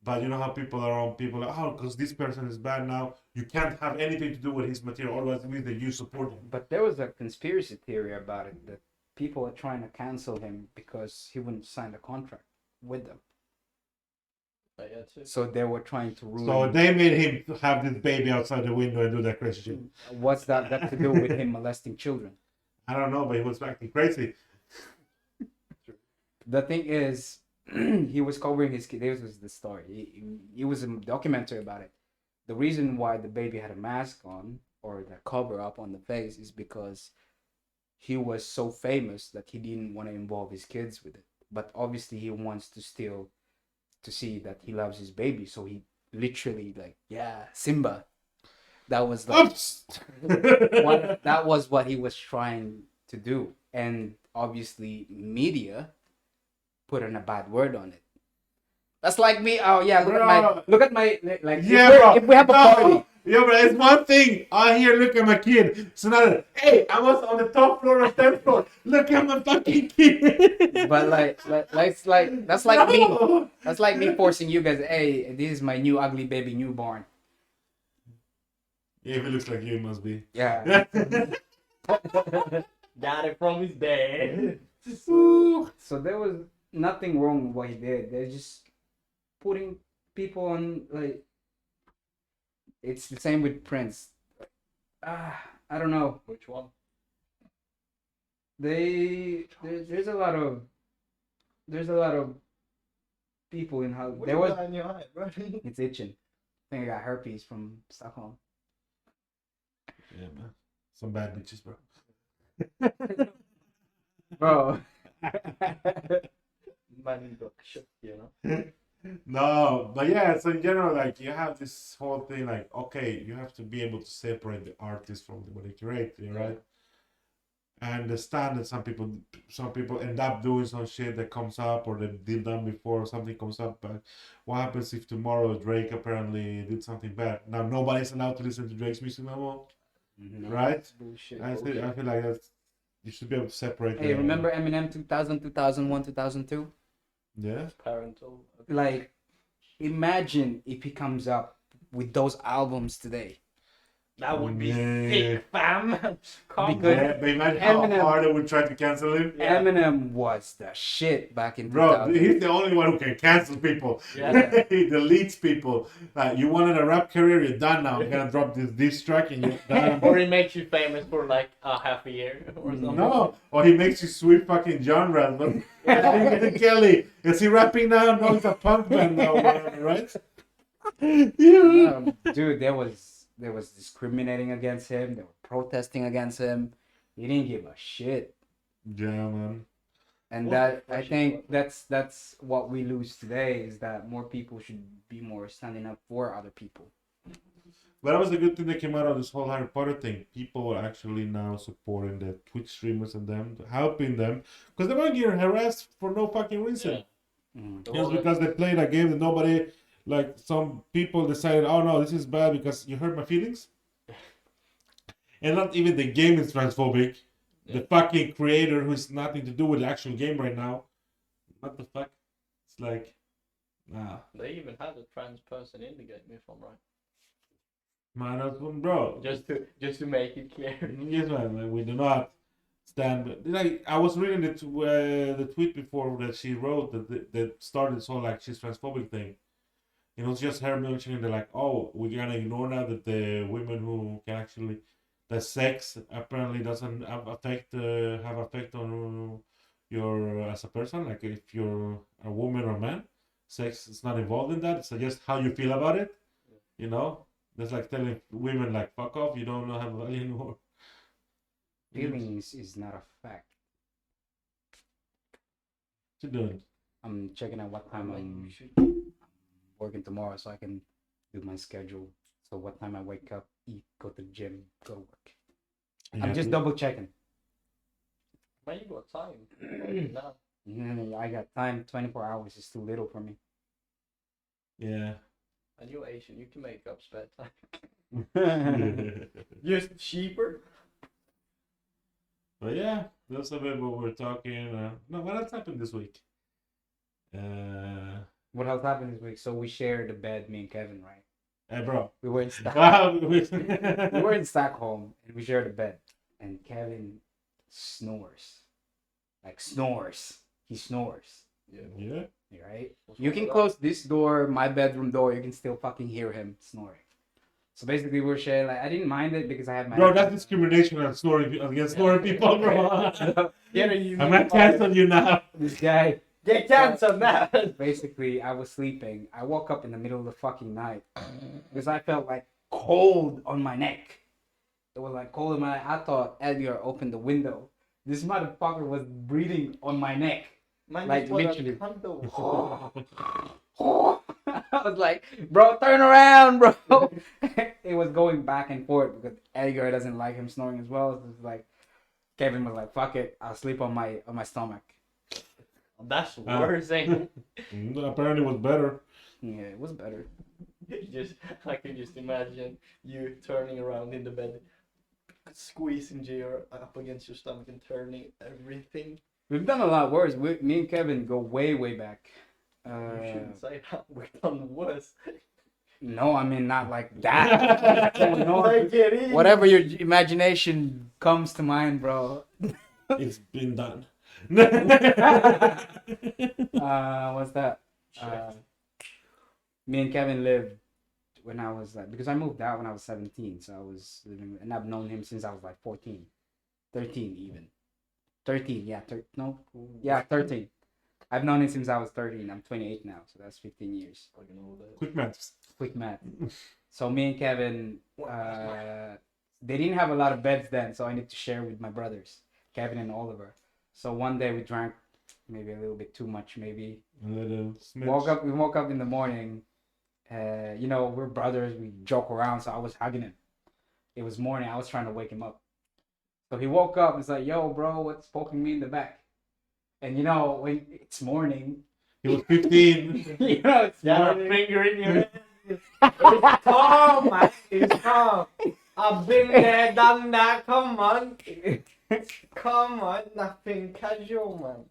But you know how people are on people like, oh, because this person is bad now, you can't have anything to do with his material. Otherwise, it means that you support him. But there was a conspiracy theory about it that people are trying to cancel him because he wouldn't sign a contract with them. So they were trying to ruin. So they made him have this baby outside the window and do that crazy shit. What's that got to do with him molesting children? I don't know, but he was acting crazy. The thing is, he was covering his kid. This was the story. He was a documentary about it. The reason why the baby had a mask on or the cover up on the face is because he was so famous that he didn't want to involve his kids with it. But obviously he wants to still to see that he loves his baby. So he literally like, yeah, Simba. That was like Oops. that was what he was trying to do. And obviously media put in a bad word on it. That's like me. Oh yeah, look at my like. Yeah, if we have a bro. party, Yeah, but it's one thing. I hear, look at my kid. It's another. Hey, I was on the top floor of 10th floor. Look at my fucking kid. but that's like me. No. That's like me forcing you guys. Hey, this is my new ugly baby newborn. Yeah, if it looks like you, it must be. Yeah. Got it from his dad. So there was nothing wrong with what he did. They're just putting people on like. It's the same with Prince. I don't know. Which one? There's a lot of people in Hollywood. There was in your eye, bro? it's itching. I think I got herpes from Stockholm. Yeah, man. Some bad bitches, bro. Bro. Man got shit, you know. No, but yeah, so in general, like you have this whole thing, like okay, you have to be able to separate the artist from what they create, right? I understand that some people end up doing some shit that comes up or they did done before or something comes up, but what happens if tomorrow Drake apparently did something bad? Now nobody's allowed to listen to Drake's music no more, right? Bullshit. I feel like that's you should be able to separate. Hey, remember Eminem 2000, 2001, 2002? Yeah. Parental. Like, imagine if he comes up with those albums today. That would be Yeah. sick, fam. Because- Yeah, but imagine how Eminem- hard they would try to cancel him. Yeah. Eminem was the shit back in Bro, 2000. he's the only one who can cancel people. Yeah. He deletes people. Like, you wanted a rap career, you're done now. I'm gonna drop this diss track and you're done. Or he makes you famous for like a half a year or something. No, or he makes you switch fucking genres. But Kelly, is he rapping now? No, it's a punk band now, right? Dude, there was discriminating against him. They were protesting against him. He didn't give a shit. Yeah, man. And Well, that I think that's what we lose today is that more people should be more standing up for other people. But that was the good thing that came out of this whole Harry Potter thing. People are actually now supporting the Twitch streamers and them, helping them, because they weren't getting harassed for no fucking reason. Yeah. Mm. Just because they played a game that nobody, like some people decided, oh no, this is bad because you hurt my feelings. And not even the game is transphobic. The fucking creator, who's nothing to do with the actual game right now. What the fuck? It's like, nah. They even had a trans person in the game, if I'm right. Man, that's one, bro. Just to make it clear. Yes, man. Like, we do not stand. Like, I was reading the tweet before that she wrote that started this whole like she's transphobic thing. You know, it's just her mentioning that like, oh, we're gonna ignore now that the women who can actually, the sex apparently doesn't have effect on your as a person. Like if you're a woman or a man, sex is not involved in that. It's just how you feel about it. You know. That's like telling women like fuck off, you don't have value anymore. Feelings is not a fact. What you doing? I'm checking out what time I'm working tomorrow so I can do my schedule. So what time I wake up, eat, go to the gym, go to work. I'm just double checking. Man, you got time. No. I got time. 24 hours is too little for me. Yeah. And you're Asian, you can make up spare time. Just cheaper. But yeah, that's a bit what we're talking. No, what else happened this week? What else happened this week? So we shared the bed, me and Kevin, right? Hey, bro. We were in we were in Stockholm and we shared a bed. And Kevin snores. Like snores. He snores. Yeah. Right? You can close this door, my bedroom door, you can still fucking hear him snoring. So basically we're sharing, like, I didn't mind it because I had my... Bro, that's discrimination against snoring people, bro. Yeah, I'm gonna cancel you now. This guy... Get canceled now. Basically, I was sleeping. I woke up in the middle of the fucking night because I felt like cold on my neck. It was like cold in my neck. I thought Edgar opened the window This motherfucker was breathing on my neck. Man, Like, just was a literally. cunt though. I was like, bro, turn around, bro. It was going back and forth because Edgar doesn't like him snoring as well. So it's like Kevin was like, fuck it, I'll sleep on my stomach. That's worse, ain't Apparently, it was better. Yeah, it was better. it? I can just imagine you turning around in the bed, squeezing Jr. up against your stomach and turning everything. We've done a lot worse. Me and Kevin go way, way back. You shouldn't say that. We've done worse. No, I mean not like that. Like it is. Whatever your imagination comes to mind, bro. It's been done. What's that? Me and Kevin lived when I was like, because I moved out when I was 17, so I was living, and I've known him since I was like 14, 13 even. 13, yeah, no, yeah, 13. I've known him since I was 13. I'm 28 now, so that's 15 years. Quick maths. Quick math. So me and Kevin, they didn't have a lot of beds then, so I need to share with my brothers, Kevin and Oliver. So one day we drank maybe a little bit too much, maybe. A little smidge. We woke up in the morning. You know, we're brothers. We joke around, so I was hugging him. It was morning. I was trying to wake him up. So he woke up and was like, "Yo, bro, what's poking me in the back?" And you know, when it's morning, He was 15. you know, it's Yeah, morning. finger in your head. It's calm, man. It's calm. I've been there, done that. Come on. Come on. Nothing casual, man.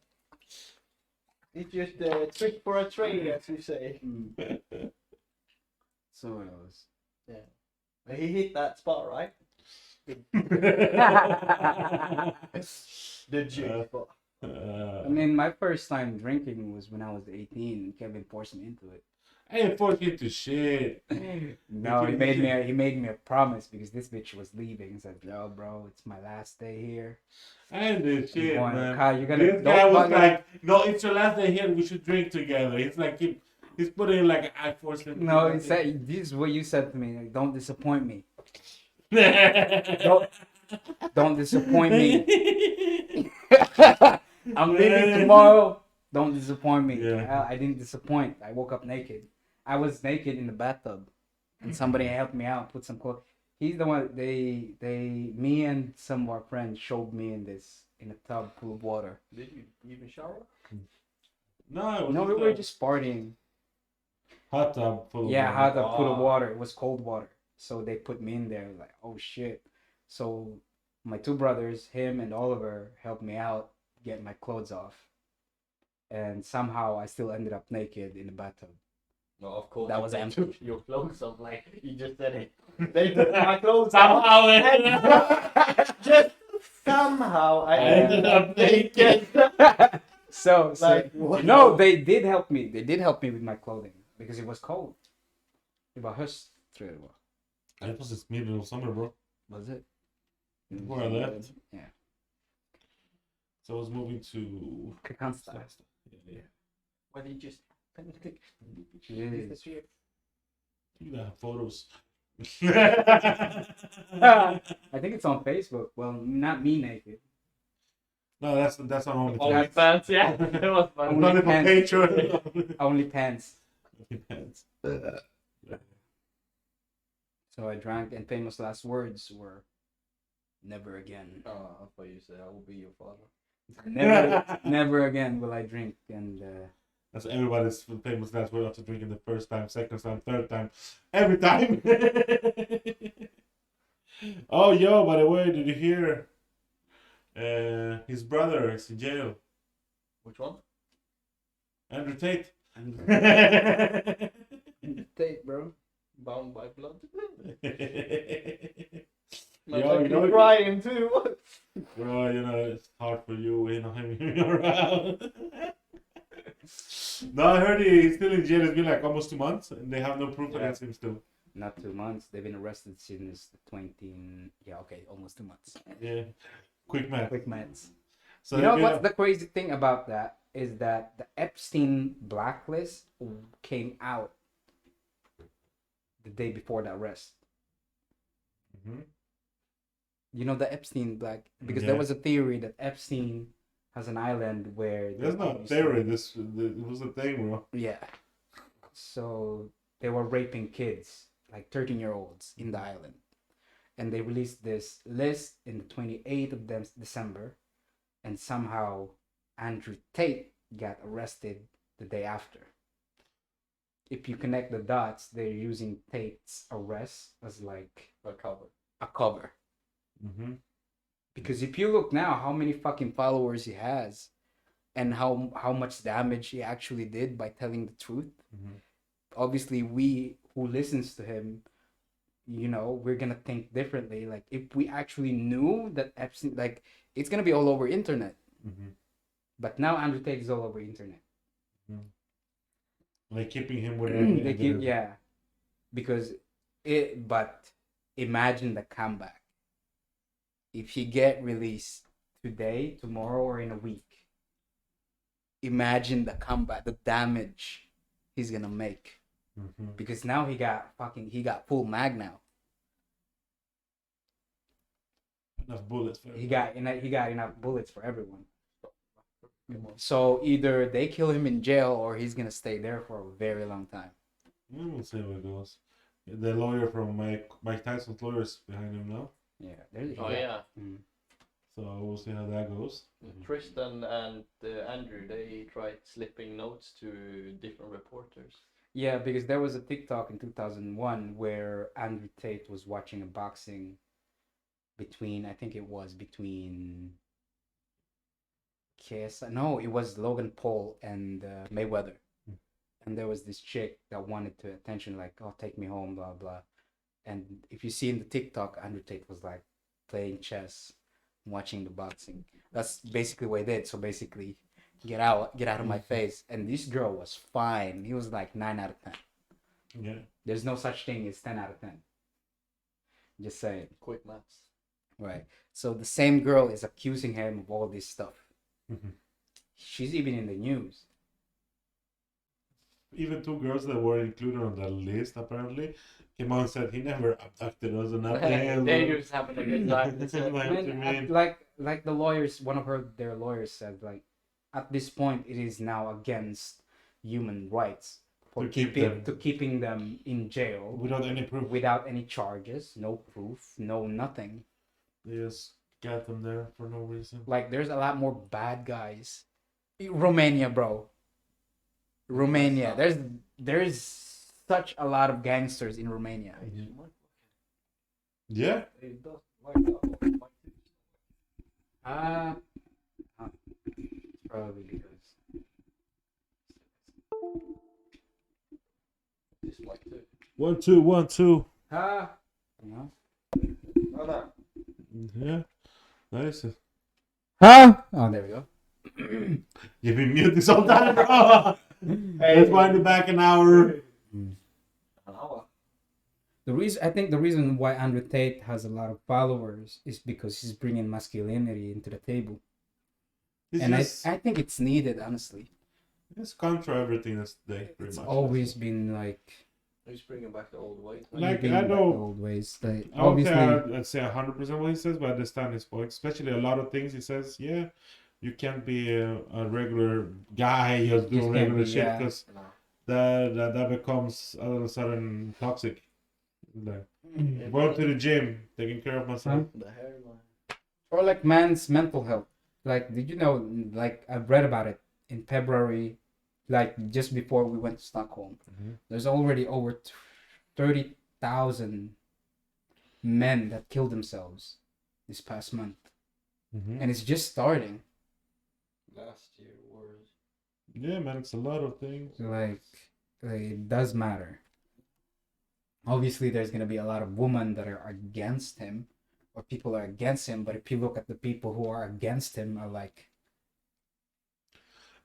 It's just a trick for a trade, as you say. So it was. But he hit that spot, right? The juke spot. I mean, my first time drinking was when I was 18. Kevin forced me into it. I ain't forced you to shit. No, he made me a promise because this bitch was leaving. He said, "Yo, bro, it's my last day here." I ain't do shit, Boy, man. Kyle, you're gonna- This don't guy was fuck like, "No, it's your last day here. We should drink together." It's like he's putting like I forced him. No, he said, "This is what you said to me. Like, don't disappoint me. don't Don't disappoint me. I'm leaving tomorrow. Don't disappoint me." Yeah. I didn't disappoint. I woke up naked. I was naked in the bathtub, and somebody helped me out, put some clothes. He's the one. Me and some of our friends showed me in a tub full of water. Did you even shower? No, it was No, we were just partying. hot tub full of Yeah, water. hot tub full of Wow. water. It was cold water, so they put me in there. Like, oh shit. So my two brothers, him and Oliver, helped me out, get my clothes off, and somehow I still ended up naked in the bathtub. No, of course. That was they empty. took your clothes off, like you just said it. They took my clothes Somehow off. Just somehow I ended up naked. So Like, what? no, they did help me. They did help me with my clothing because it was cold. Det var höst, tror jag det var. It was just middle of summer, bro. Was it? Before I left. Yeah. So I was moving to Kristianstad. Yeah. Why did you just Jeez. disappear? You have photos. I think it's on Facebook. Well, not me naked. No, that's on Only OnlyFans. fans, yeah. It was fun. It's only for OnlyFans. Patreon. Only pants. OnlyFans. So I drank, and famous last words were, "Never again. I thought you said I will be your father. Never again will I drink." And That's everybody's famous last word after drinking the first time, second time, third time, every time. Oh, yo, by the way, did you hear? His brother is in jail. Which one? Andrew Tate. tape, bro. Bound by blood. Yo, you know, crying too. bro, you know, it's hard for you, having me around. No, I heard he's still in jail. It's been like almost 2 months, and they have no proof against him still. Not 2 months. They've been arrested since the 20. Yeah, okay, almost 2 months. Yeah, quick math. Quick months. So You know yeah. what's the crazy thing about that is that the Epstein blacklist came out the day before the arrest. Mhm. You know the Epstein black, because there Yeah. was a theory that Epstein has an island where That's they not used to- theory. It was a thing, bro. Yeah. So they were raping kids, like 13-year-olds in the island. And they released this list in the 28th of December. And somehow Andrew Tate got arrested the day after. If you connect the dots, they're using Tate's arrest as like A cover. a cover. Mm-hmm. Because if you look now, how many fucking followers he has, and how much damage he actually did by telling the truth. Mm-hmm. Obviously, we who listens to him, you know, we're gonna think differently. Like if we actually knew that Epstein, like it's gonna be all over internet. Mm-hmm. But now Andrew Tate is all over internet. Like keeping him with They keep, yeah, because it. But imagine the comeback if he get released today, tomorrow, or in a week. Imagine the comeback, the damage he's gonna make. Mm-hmm. Because now he got full mag now. Enough bullets. For He got enough bullets for everyone. So either they kill him in jail or he's gonna stay there for a very long time. We'll see how it goes. The lawyer from Mike Tyson's lawyers behind him now, Yeah. There's, Oh yeah. Mm. so we'll see how that goes. Tristan and Andrew, they tried slipping notes to different reporters. Yeah, because there was a TikTok in 2001 where Andrew Tate was watching a boxing between, I think it was between no, it was Logan Paul and Mayweather. And there was this chick that wanted to attention, like, oh, take me home, blah, blah. And if you see in the TikTok, Andrew Tate was like playing chess, watching the boxing. That's basically what he did. So basically, get out of my face. And this girl was fine. He was like 9 out of 10. Yeah. There's no such thing as 10 out of 10. Just saying. Quick maths. Right. So the same girl is accusing him of all this stuff. Mm-hmm. She's even in the news. Even 2 girls that were included on the list apparently came out and said he never abducted us and nothing. They just having a good time. Like, what you mean? Like the lawyers, one of their lawyers said, like, at this point it is now against human rights for keeping them in jail Without any proof. without any charges, no proof, no nothing. They just got them there for no reason. Like there's a lot more bad guys. Romania, bro. Romania. There's such a lot of gangsters in Romania. Yeah. Probably because. Dislike too. 1 2 1 2. No. Oh no. Yeah. Nice. Oh, there we go. You've been mute this whole time, bro. Let's wind it back an hour. An hour. I think the reason why Andrew Tate has a lot of followers is because he's bringing masculinity into the table, and I think it's needed. Honestly, it's contra everything that's today, pretty it's much. always been like. He's bringing back the old ways. Like, bringing I back know- the old ways. Like, I would obviously, I'd say 100% what he says, but I understand his point. Especially a lot of things he says. Yeah, you can't be a regular guy just doing can't regular be, shit yeah. because No. that becomes all of a sudden toxic. Like going to the gym, taking care of myself. The hairline. or like man's mental health. Like, did you know? Like, I've read about it in February, like just before we went to Stockholm. Mhm. There's already over 30,000 men that killed themselves this past month, Mhm. and it's just starting. Last year was. Yeah, man, it's a lot of things. Like it does matter. Obviously, there's gonna be a lot of women that are against him, or people are against him. But if you look at the people who are against him, are like,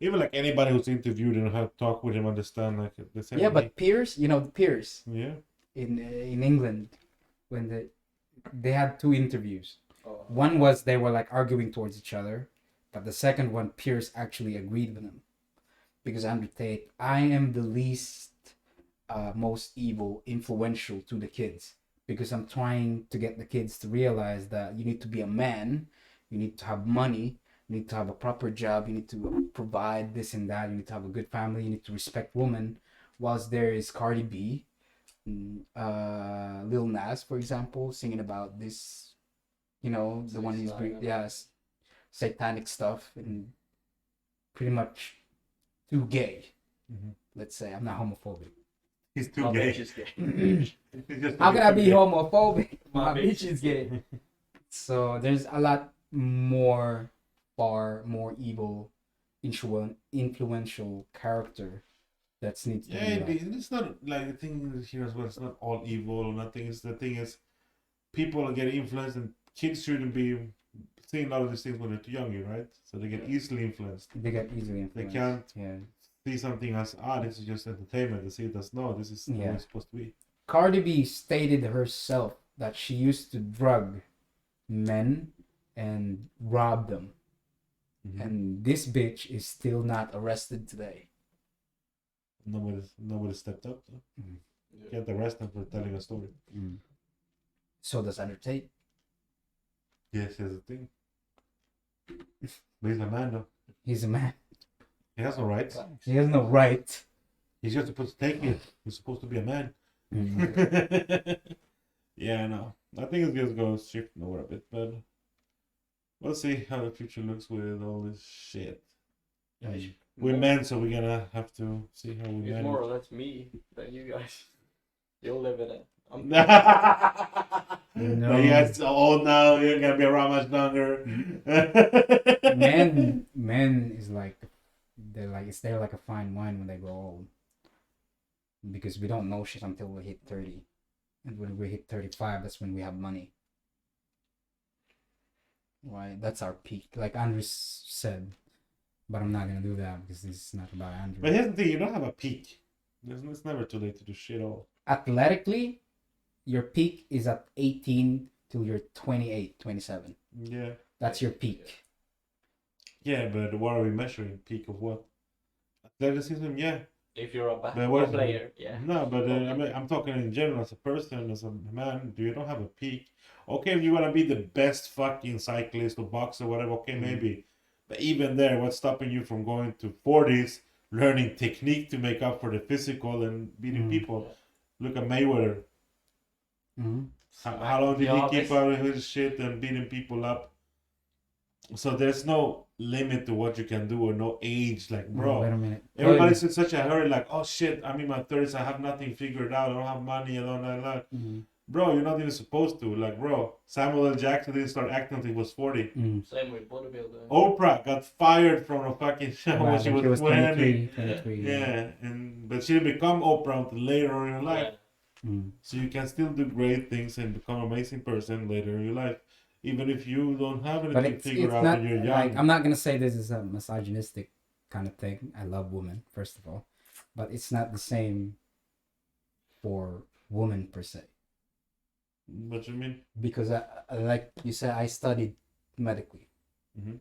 Even like anybody who's interviewed and have talked with him, understand like the same. yeah, but Pierce, you know, Pierce yeah, in England, when they had 2 interviews. Oh. One was they were like arguing towards each other, but the second one, Pierce actually agreed with him, because Andrew Tate, I am the least, most evil, influential to the kids. because I'm trying to get the kids to realize that you need to be a man, you need to have money, you need to have a proper job, you need to provide this and that, you need to have a good family, you need to respect women. Whilst there is Cardi B, Lil Nas, for example, singing about this, the one he's bring, satanic stuff and pretty much too gay. Mhm. Let's say I'm not homophobic. He's too My gay. bitch is gay. He's just How can I too be gay. homophobic? My My bitch bitch is gay. So there's a lot more, far more evil, influential character that's needs to Yeah, be. it's not like the thing here as well. It's not all evil or nothing. It's the thing is, people get influenced, and kids shouldn't be seeing a lot of these things when they're too young, right? So they get easily influenced. They get easily They influenced. can't Yeah. see something as this is just entertainment. They see it as no, this is the way it's supposed to be. Cardi B stated herself that she used to drug men and rob them. Mhm. And this bitch is still not arrested today. Nobody stepped up. Though. Yeah. Can't arrest them for telling a story. So does Undertale. Yes, here's the thing. But he's a man, though. He's a man. He has no rights. Facts. He has no right. He's just supposed to take it. He's supposed to be a man. Yeah, I know. I think it's just going to shift over a bit, but we'll see how the future looks with all this shit. We're men, so we're gonna have to see how we It's manage. more or less me than you guys. You'll live in it. I'm No. But yeah, it's old now. You're gonna be around much longer. Men is like they're like a fine wine when they grow old. Because we don't know shit until we hit 30. And when we hit 35, that's when we have money. Right? That's our peak. Like Andrew said. But I'm not gonna do that because this is not about Andrew. But here's the thing: you don't have a peak. It's never too late to do shit all. Athletically, your peak is at 18 till you're 28, 27. Yeah. That's your peak. Yeah, but what are we measuring? Peak of what? Athleticism, yeah. If you're a But basketball what- player, yeah. No, but I mean, I'm talking in general as a person, as a man. You don't have a peak. Okay, if you want to be the best fucking cyclist or boxer or whatever, okay, maybe. But even there, what's stopping you from going to 40s, learning technique to make up for the physical and beating people? Look at Mayweather. How long did he keep out of his shit and beating people up? So there's no limit to what you can do or no age. Like, bro, Wait a minute. everybody's in such a hurry. Like, oh shit, I'm in my 30s. I have nothing figured out. I don't have money. I don't know that. Bro, you're not even supposed to. Like, bro, Samuel L. Jackson didn't start acting until he was 40. Same with bodybuilding. Oprah got fired from a fucking show when she was 20. 23. Yeah, but she didn't become Oprah until later in her life. Yeah. So you can still do great things and become an amazing person later in your life, even if you don't have But anything figured out not when you're young. like, I'm not gonna say this is a misogynistic kind of thing. I love women, first of all, but it's not the same for women per se. What you mean? Because I like you said, I studied medically. Mhm.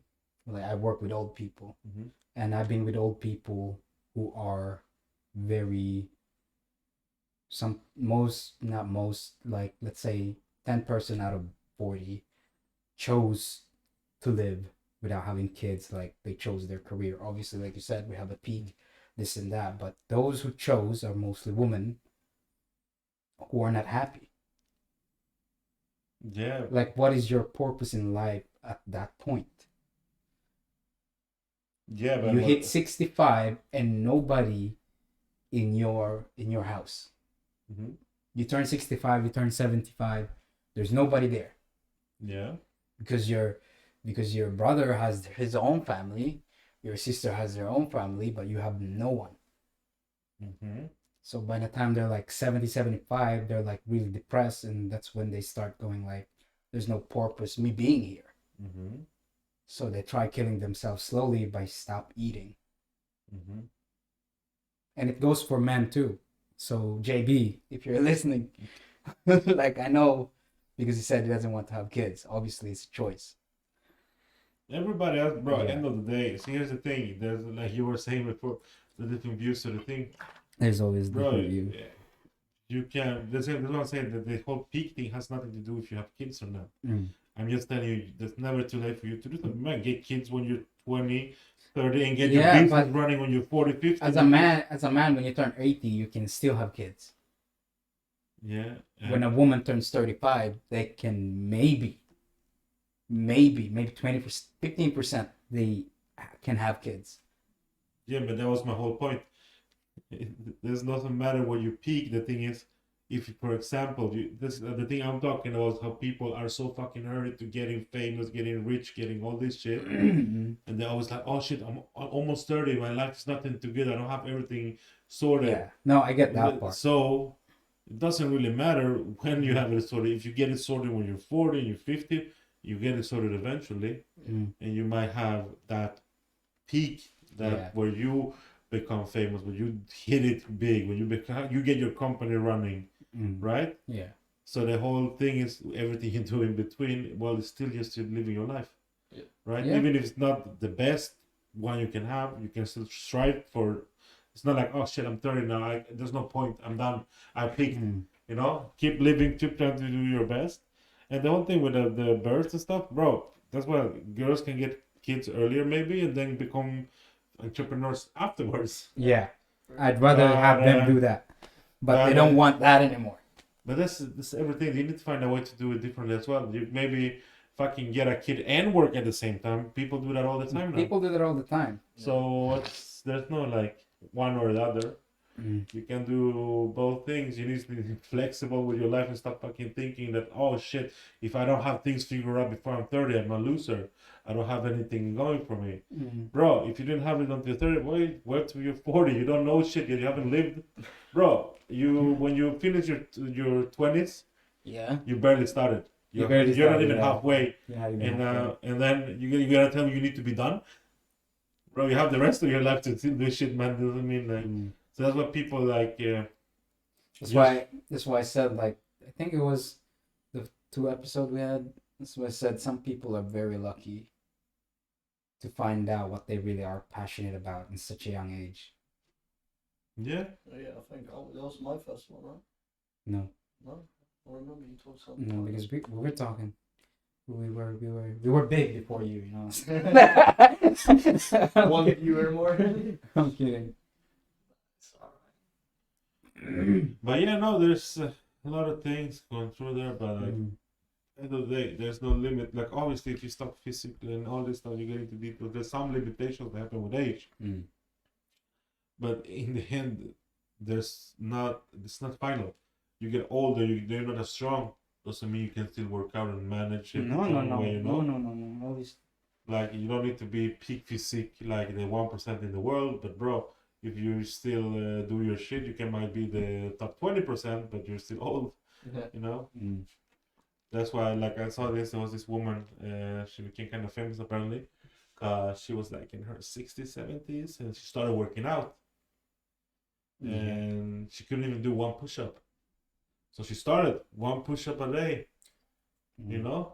Like I work with old people, Mhm. and I've been with old people who are very not most, like let's say 10% out of 40 chose to live without having kids. Like they chose their career. Obviously, like you said, we have a peak, this and that, but those who chose are mostly women who are not happy. Yeah. Like, what is your purpose in life at that point? Yeah, but You hit 65 and nobody in your house. Mhm. You turn 65, you turn 75, there's nobody there. Yeah. Because your brother has his own family, your sister has their own family, but you have no one. Mhm. So by the time they're like 70, 75, they're like really depressed, and that's when they start going like, there's no purpose me being here. Mhm. So they try killing themselves slowly by stop eating. Mhm. And it goes for men too. So JB, if you're listening, like I know, because he said he doesn't want to have kids. Obviously, it's a choice. Everybody else, bro. At the Yeah. end of the day, see, here's the thing. There's like you were saying before, the different views to the thing, There's always bro. different view. Yeah. you can. That's what I'm saying. That the whole peak thing has nothing to do if you have kids or not. I'm just telling you, it's never too late for you to do something. You might get kids when you're 20, 30, and get your Yeah, business but running when you're 40, 50. As a man, when you turn 80, you can still have kids. Yeah. When a woman turns 35, they can maybe 20%, 15%, they can have kids. Yeah, but that was my whole point. There's doesn't matter where you peak. The thing is, if for example, this the thing I'm talking about is how people are so fucking hurried to getting famous, getting rich, getting all this shit, and they're always like, "Oh shit, I'm almost 30. My life is nothing too good. I don't have everything sorted." Yeah, no, I get that part. So it doesn't really matter when you have it sorted. If you get it sorted when you're 40, you're 50, you get it sorted eventually, and you might have that peak where you become famous, when you hit it big, when you get your company running, right? Yeah. So the whole thing is everything you do in between. Well, it's still just you living your life, right? Yeah. Even if it's not the best one you can have, you can still strive for. It's not like, oh shit, I'm 30 now. There's no point. I'm done. I peaked. You know, keep living, keep trying to do your best. And the whole thing with the births and stuff, bro. That's why girls can get kids earlier, maybe, and then become entrepreneurs afterwards. Yeah, I'd rather have them do that, but they don't want that anymore. But that's everything. You need to find a way to do it differently as well. You maybe fucking get a kid and work at the same time. People do that all the time now. People do that all the time. So there's no like one or the other. You can do both things. You need to be flexible with your life and stop fucking thinking that, oh shit, if I don't have things figured out before I'm 30, I'm a loser. I don't have anything going for me. Bro, if you didn't have it until 30, wait till you're 40. You don't know shit yet. You haven't lived. Bro, when you finish your 20s, you barely started. You're not even halfway. And then you gotta tell me you need to be done. Bro, you have the rest of your life to do shit, man. Doesn't mean like... So that's what people like. That's why I said, like, I think it was the 2 episodes we had. That's why I said some people are very lucky to find out what they really are passionate about in such a young age. Yeah. Yeah, I think that was my first one, right? No. No, I remember you told something. No, because we were talking. We were big before you, you know. One viewer more. I'm kidding. But yeah, no, there's a lot of things going through there, but like, end of the day, there's no limit. Like, obviously, if you stop physically and all this stuff, you get into details. There's some limitations that happen with age. But in the end, it's not final. You get older, you're not as strong. Doesn't mean you can still work out and manage it. No. All these... Like, you don't need to be peak physique like the 1% in the world, but bro, if you still do your shit, you might be the top 20%, but you're still old. You know. That's why, like, I saw there was this woman. She became kind of famous apparently. She was like in her 60s, 70s, and she started working out. And she couldn't even do one push-up. So she started 1 push-up a day. You know.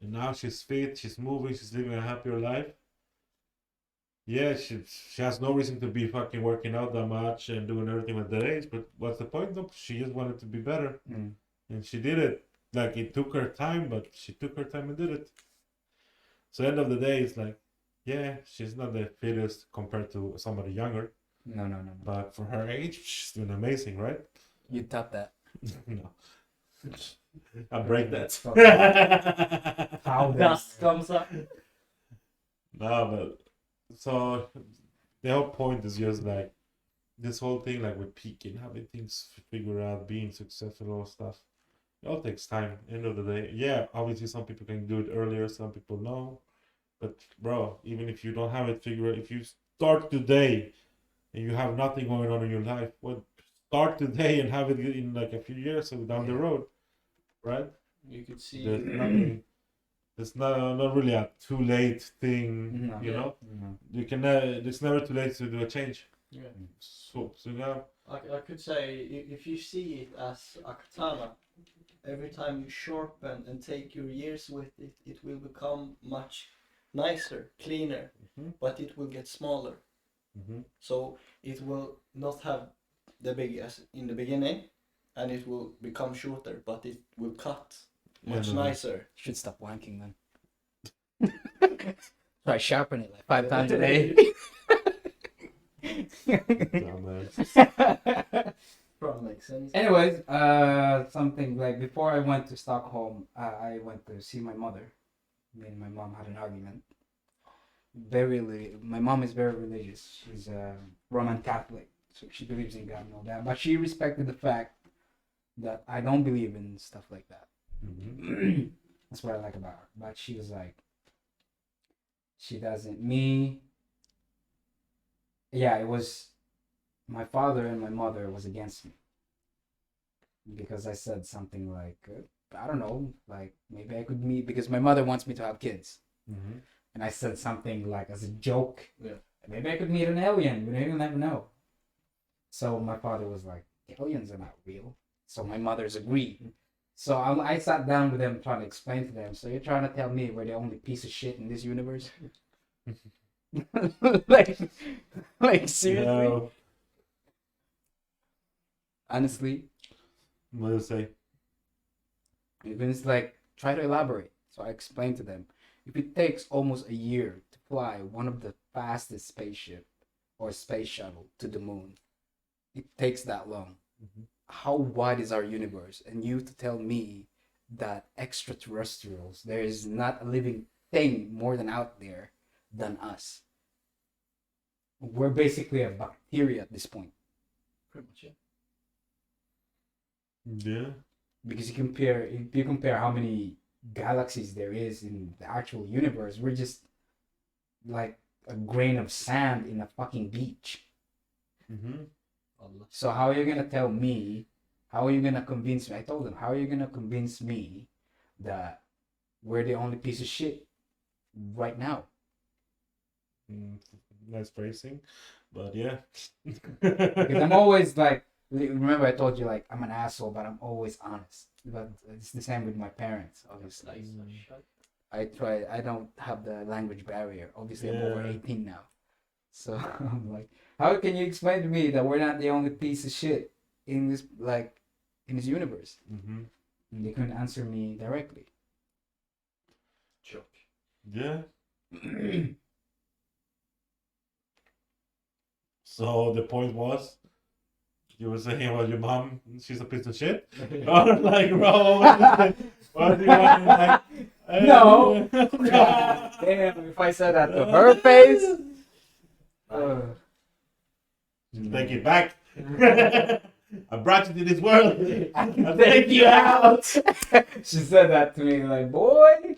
And now she's fit. She's moving. She's living a happier life. Yeah, she has no reason to be fucking working out that much and doing everything at that age. But what's the point? Though? She just wanted to be better, and she did it. Like, it took her time, but she took her time and did it. So end of the day, it's like, yeah, she's not the fittest compared to somebody younger. No. But for her age, she's doing amazing, right? You top that. No. I break that. How Dust comes up. No, but so the whole point is just like this whole thing, like with peaking, having things figured out, being successful, all stuff. It all takes time. End of the day, yeah. Obviously, some people can do it earlier, some people no. But bro, even if you don't have it figured out, if you start today and you have nothing going on in your life, well, start today and have it in like a few years or down the road, right? You could see. There's nothing. It's not really a too late thing, you know. You can. It's never too late to do a change. Yeah. So now. I could say if you see it as a katana, every time you sharpen and take your years with it, it will become much nicer, cleaner, but it will get smaller. So it will not have the big as in the beginning, and it will become shorter, but it will cut Yeah, much no. nicer. Should stop wanking then. Try sharpen it like 5 times a day. Dumbass. Probably makes sense. Anyways, something like before I went to Stockholm, I went to see my mother. Me and my mom had an argument. My mom is very religious. She's a Roman Catholic, so she believes in God and all that. But she respected the fact that I don't believe in stuff like that. Mhm. That's what I like about her. But she was like, she doesn't. Me. Yeah, it was my father and my mother was against me because I said something like, I don't know, like maybe I could meet because my mother wants me to have kids, Mhm. and I said something like as a joke, Yeah. maybe I could meet an alien. You'll never know. So my father was like, aliens are not real. So my mother's agreed. So I sat down with them trying to explain to them. So you're trying to tell me we're the only piece of shit in this universe? like, like seriously? No. Honestly, What do you say? even it's like try to elaborate. So I explained to them, if it takes almost a year to fly one of the fastest spaceship or space shuttle to the moon, it takes that long. Mhm. How wide is our universe? And you to tell me that extraterrestrials, there is not a living thing more than out there than us. We're basically a bacteria at this point. Pretty much, yeah. Yeah. Because if you compare how many galaxies there is in the actual universe, we're just like a grain of sand in a fucking beach. Mhm. So how are you gonna tell me? How are you gonna convince me? I told them, how are you gonna convince me that we're the only piece of shit right now? Nice phrasing, but yeah. Because I'm always like, remember I told you like I'm an asshole, but I'm always honest. But it's the same with my parents, obviously. I don't have the language barrier. Obviously, I'm over Yeah. 18 now. So I'm like, how can you explain to me that we're not the only piece of shit in this universe? Mhm. And they couldn't answer me directly. Joke. Yeah. So the point was, you were saying about your mom, she's a piece of shit. Or like, bro, what do you want? Like, No. God damn, if I said that to her face. Take it back. I brought you to this world. I I'll can take you out. She said that to me, like, boy.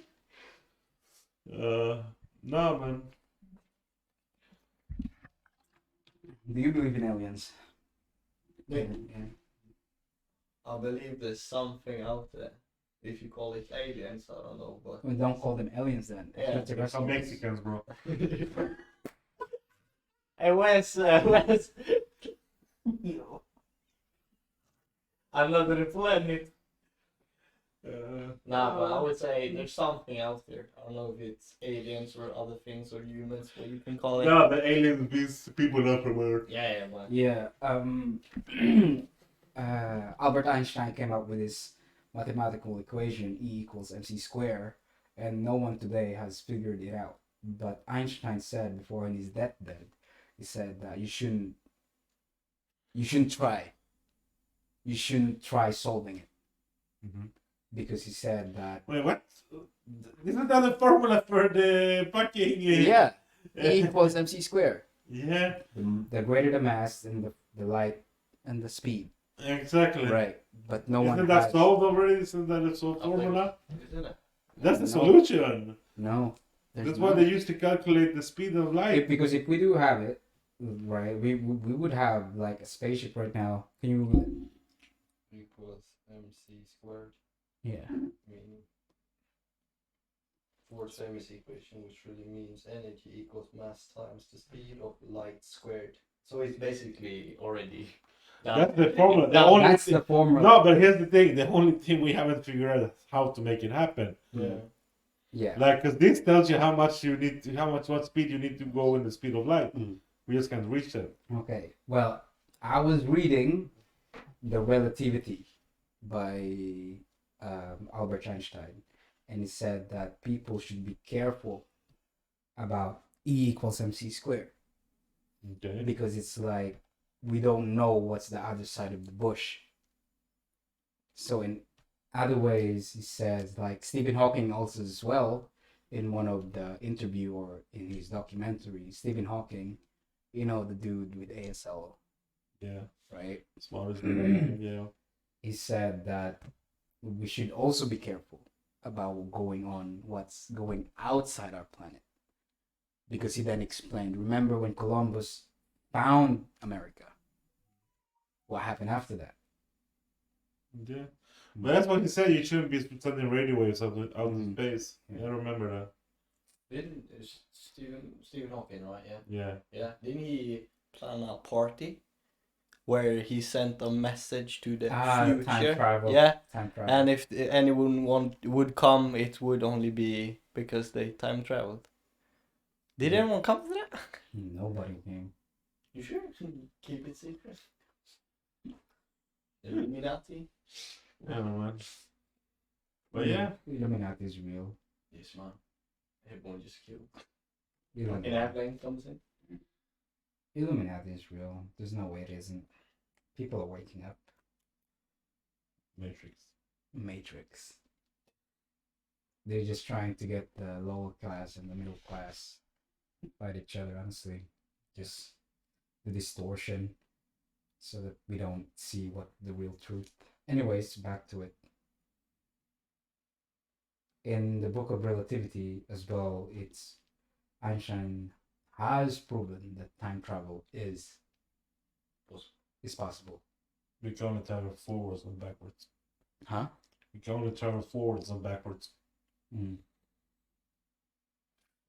No, man. Do you believe in aliens? Me? Yeah. I believe there's something out there. If you call it aliens, I don't know, but Well, don't call them aliens then. Yeah. They're some Mexicans, bro. Hey, where's Yo. Another planet. Nah, but I would say there's something out there. I don't know if it's aliens or other things or humans, what you can call it. No, the aliens means people not from Earth. Yeah, man. Yeah. Albert Einstein came up with this mathematical equation, E equals mc squared, and no one today has figured it out. But Einstein said before in his deathbed, he said that you shouldn't try. You shouldn't try solving it. Mhm. Because he said that Wait, what? Isn't that the formula for the fucking? yeah, E equals mc squared. Yeah. The greater the mass and the light and the speed. Exactly. Right. But no one Isn't that has. solved already? Isn't that a solved formula? Isn't it? That's the No. solution. No. there's That's what not. they use to calculate the speed of light. Because if we do have it, right, we would have like a spaceship right now. Can you Google it? Equals mc squared. Yeah. Meaning Ford's MC equation, which really means energy equals mass times the speed of light squared. So it's basically already done. That's the formula. The That- only That's thing, the formula. no, but here's the thing. The only thing we haven't figured out is how to make it happen. Yeah. Yeah. Like, because this tells you how much you need to, what speed you need to go in the speed of light. Mm. We just can't reach that. Okay. Well, I was reading the relativity by Albert Einstein, and he said that people should be careful about E equals mc squared Okay. because it's like we don't know what's the other side of the bush. So in other ways, he says, like Stephen Hawking also as well, in one of the interview or in his documentary, Stephen Hawking, you know, the dude with ASL, Yeah. right? Smartest guy. Yeah. He said that we should also be careful about what's going outside our planet. Because he then explained, remember when Columbus found America? What happened after that? Yeah. But that's what he said. You shouldn't be sending radio waves out of Mhm. space. Yeah. I remember that. Didn't Stephen Hawking, right? Yeah. Yeah. Yeah. Didn't he plan a party where he sent a message to the Time future? travel. Yeah. Time travel. And if anyone would come, it would only be because they time traveled. Did Yeah. anyone come to that? Nobody came. You sure? Keep it secret. Illuminati. I don't know, man. But yeah. Illuminati is real. Yes, man. Everyone just killed. Illuminati. In airplane comes in. Illuminati is real. There's no way it isn't. People are waking up. Matrix. Matrix. They're just trying to get the lower class and the middle class fight each other, honestly. Just the distortion so that we don't see what the real truth. Anyways, back to it. In the book of relativity as well, it's Einstein has proven that time travel is possible. We can only travel forwards and backwards. Huh? We can only travel forwards and backwards. Mm.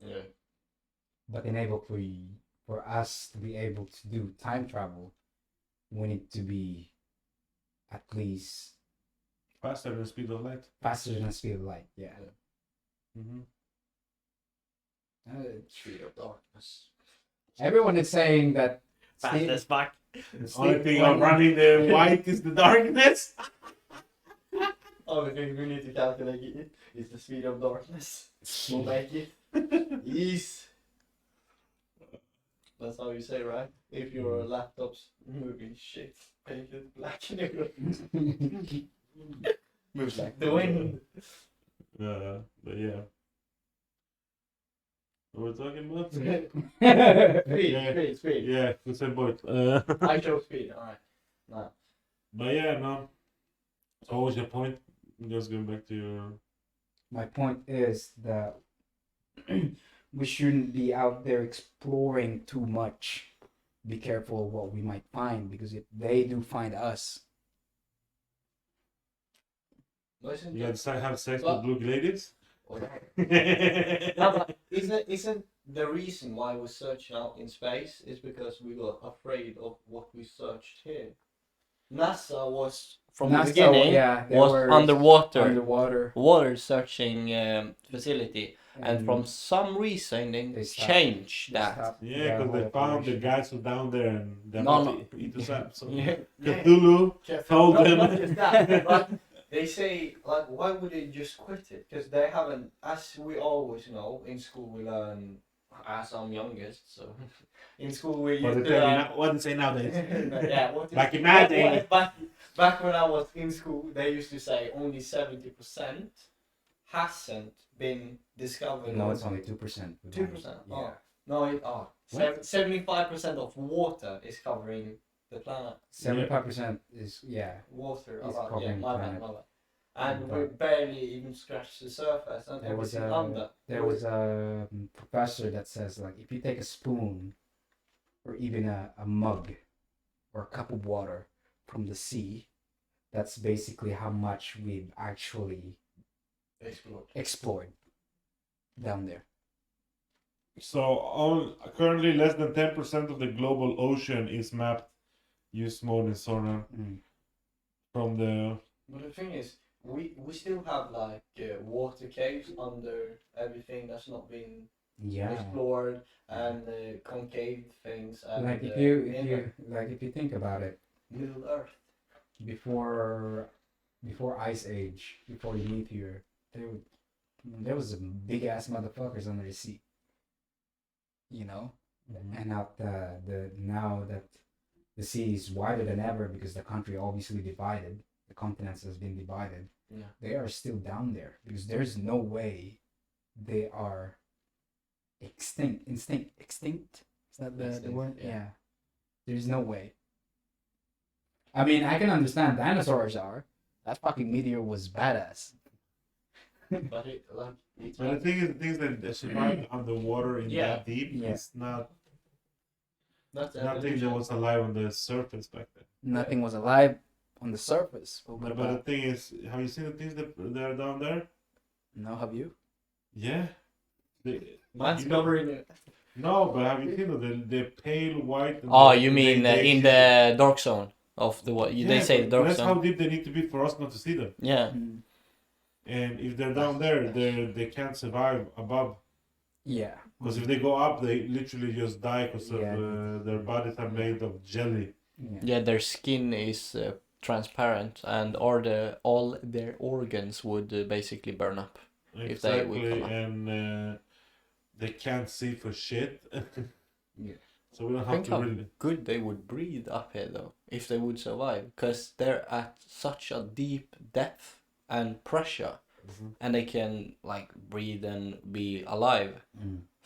Yeah. But for us to be able to do time travel, we need to be at least Faster than the speed of light. faster than the speed of light. Yeah. Mm-hmm. Speed of darkness. Everyone is saying that Fast as fuck. Only thing I'm running the white is the darkness. Only thing we need to calculate it is the speed of darkness. We'll make it. Yes. That's how you say, right? If your laptop's moving shit, make it black and moves like the wind. But yeah. What we're talking about? Speed, Yeah. speed. Yeah, we said both. I chose speed, alright. No. But yeah, no. So what was your point? Just going back to your... My point is that we shouldn't be out there exploring too much. Be careful of what we might find, because if they do find us, Listen You to gotta have sex Well- with blue ladies? No, but isn't the reason why we're searching out in space is because we were afraid of what we searched here. NASA was from the NASA, beginning yeah, they was were underwater water, searching facility, and from some reason they they stopped- changed they that. stopped Yeah, the because they whole found the operation. guys who down there and they No, might no. eat us up. So Yeah. Cthulhu told Not them. just that, but they say, like, why would they just quit it? Because they haven't, as we always know, in school we learn, as I'm youngest, so in school we What used they to tell you learn. now, what they say nowadays. Yeah, what is- Back in my day. Back when I was in school, they used to say only 70% hasn't been discovered. No, it's only 2%. 2%. Yeah. Oh. No, 75% of water is covering the planet. 75% is Water, It's my covering bad, planet. my bad. And But- we barely even scratched the surface, and There was everything under. there was a professor that says, like, if you take a spoon or even a mug or a cup of water from the sea, that's basically how much we've actually explored down there. So currently less than 10% of the global ocean is mapped using modern sonar Mm. from the... But the thing is, we still have like water caves under everything that's not been Yeah. explored, and concave things, and Like if you think about it, Middle Earth. before before Ice Age, before the meteor, there was some big ass motherfuckers under the sea. You know, and now that the sea is wider than ever because the country obviously divided, the continents has been divided. Yeah. They are still down there because there's no way they are extinct. Extinct. Is that the Extinct, word? yeah. Yeah. There's no way. I mean, I can understand dinosaurs are. That fucking meteor was badass. But it, like, it's But the thing is, the things that survive underwater in Yeah. that deep, Yeah. it's not that's nothing that evolution. was alive on the surface back then. Nothing was alive on the surface. But what But the about? thing is, have you seen the things that are down there? No, have you? Yeah. Mine's you know- covering it. No, but have you seen the pale white? And Oh, the- you they- mean they in shit- the dark zone of the what? They Yeah, say the but dark that's how zone. deep they need to be for us not to see them. Yeah. And if they're down there, they can't survive above. Yeah. Because if they go up, they literally just die because Yeah. their bodies are made of jelly. Yeah, their skin is transparent, and all their organs would basically burn up. If they would Exactly, come up. and they can't see for shit. Yeah. So we don't have Think to how really. good they would breathe up here, though, if they would survive, because they're at such a deep depth and pressure, Mhm. and they can like breathe and be alive.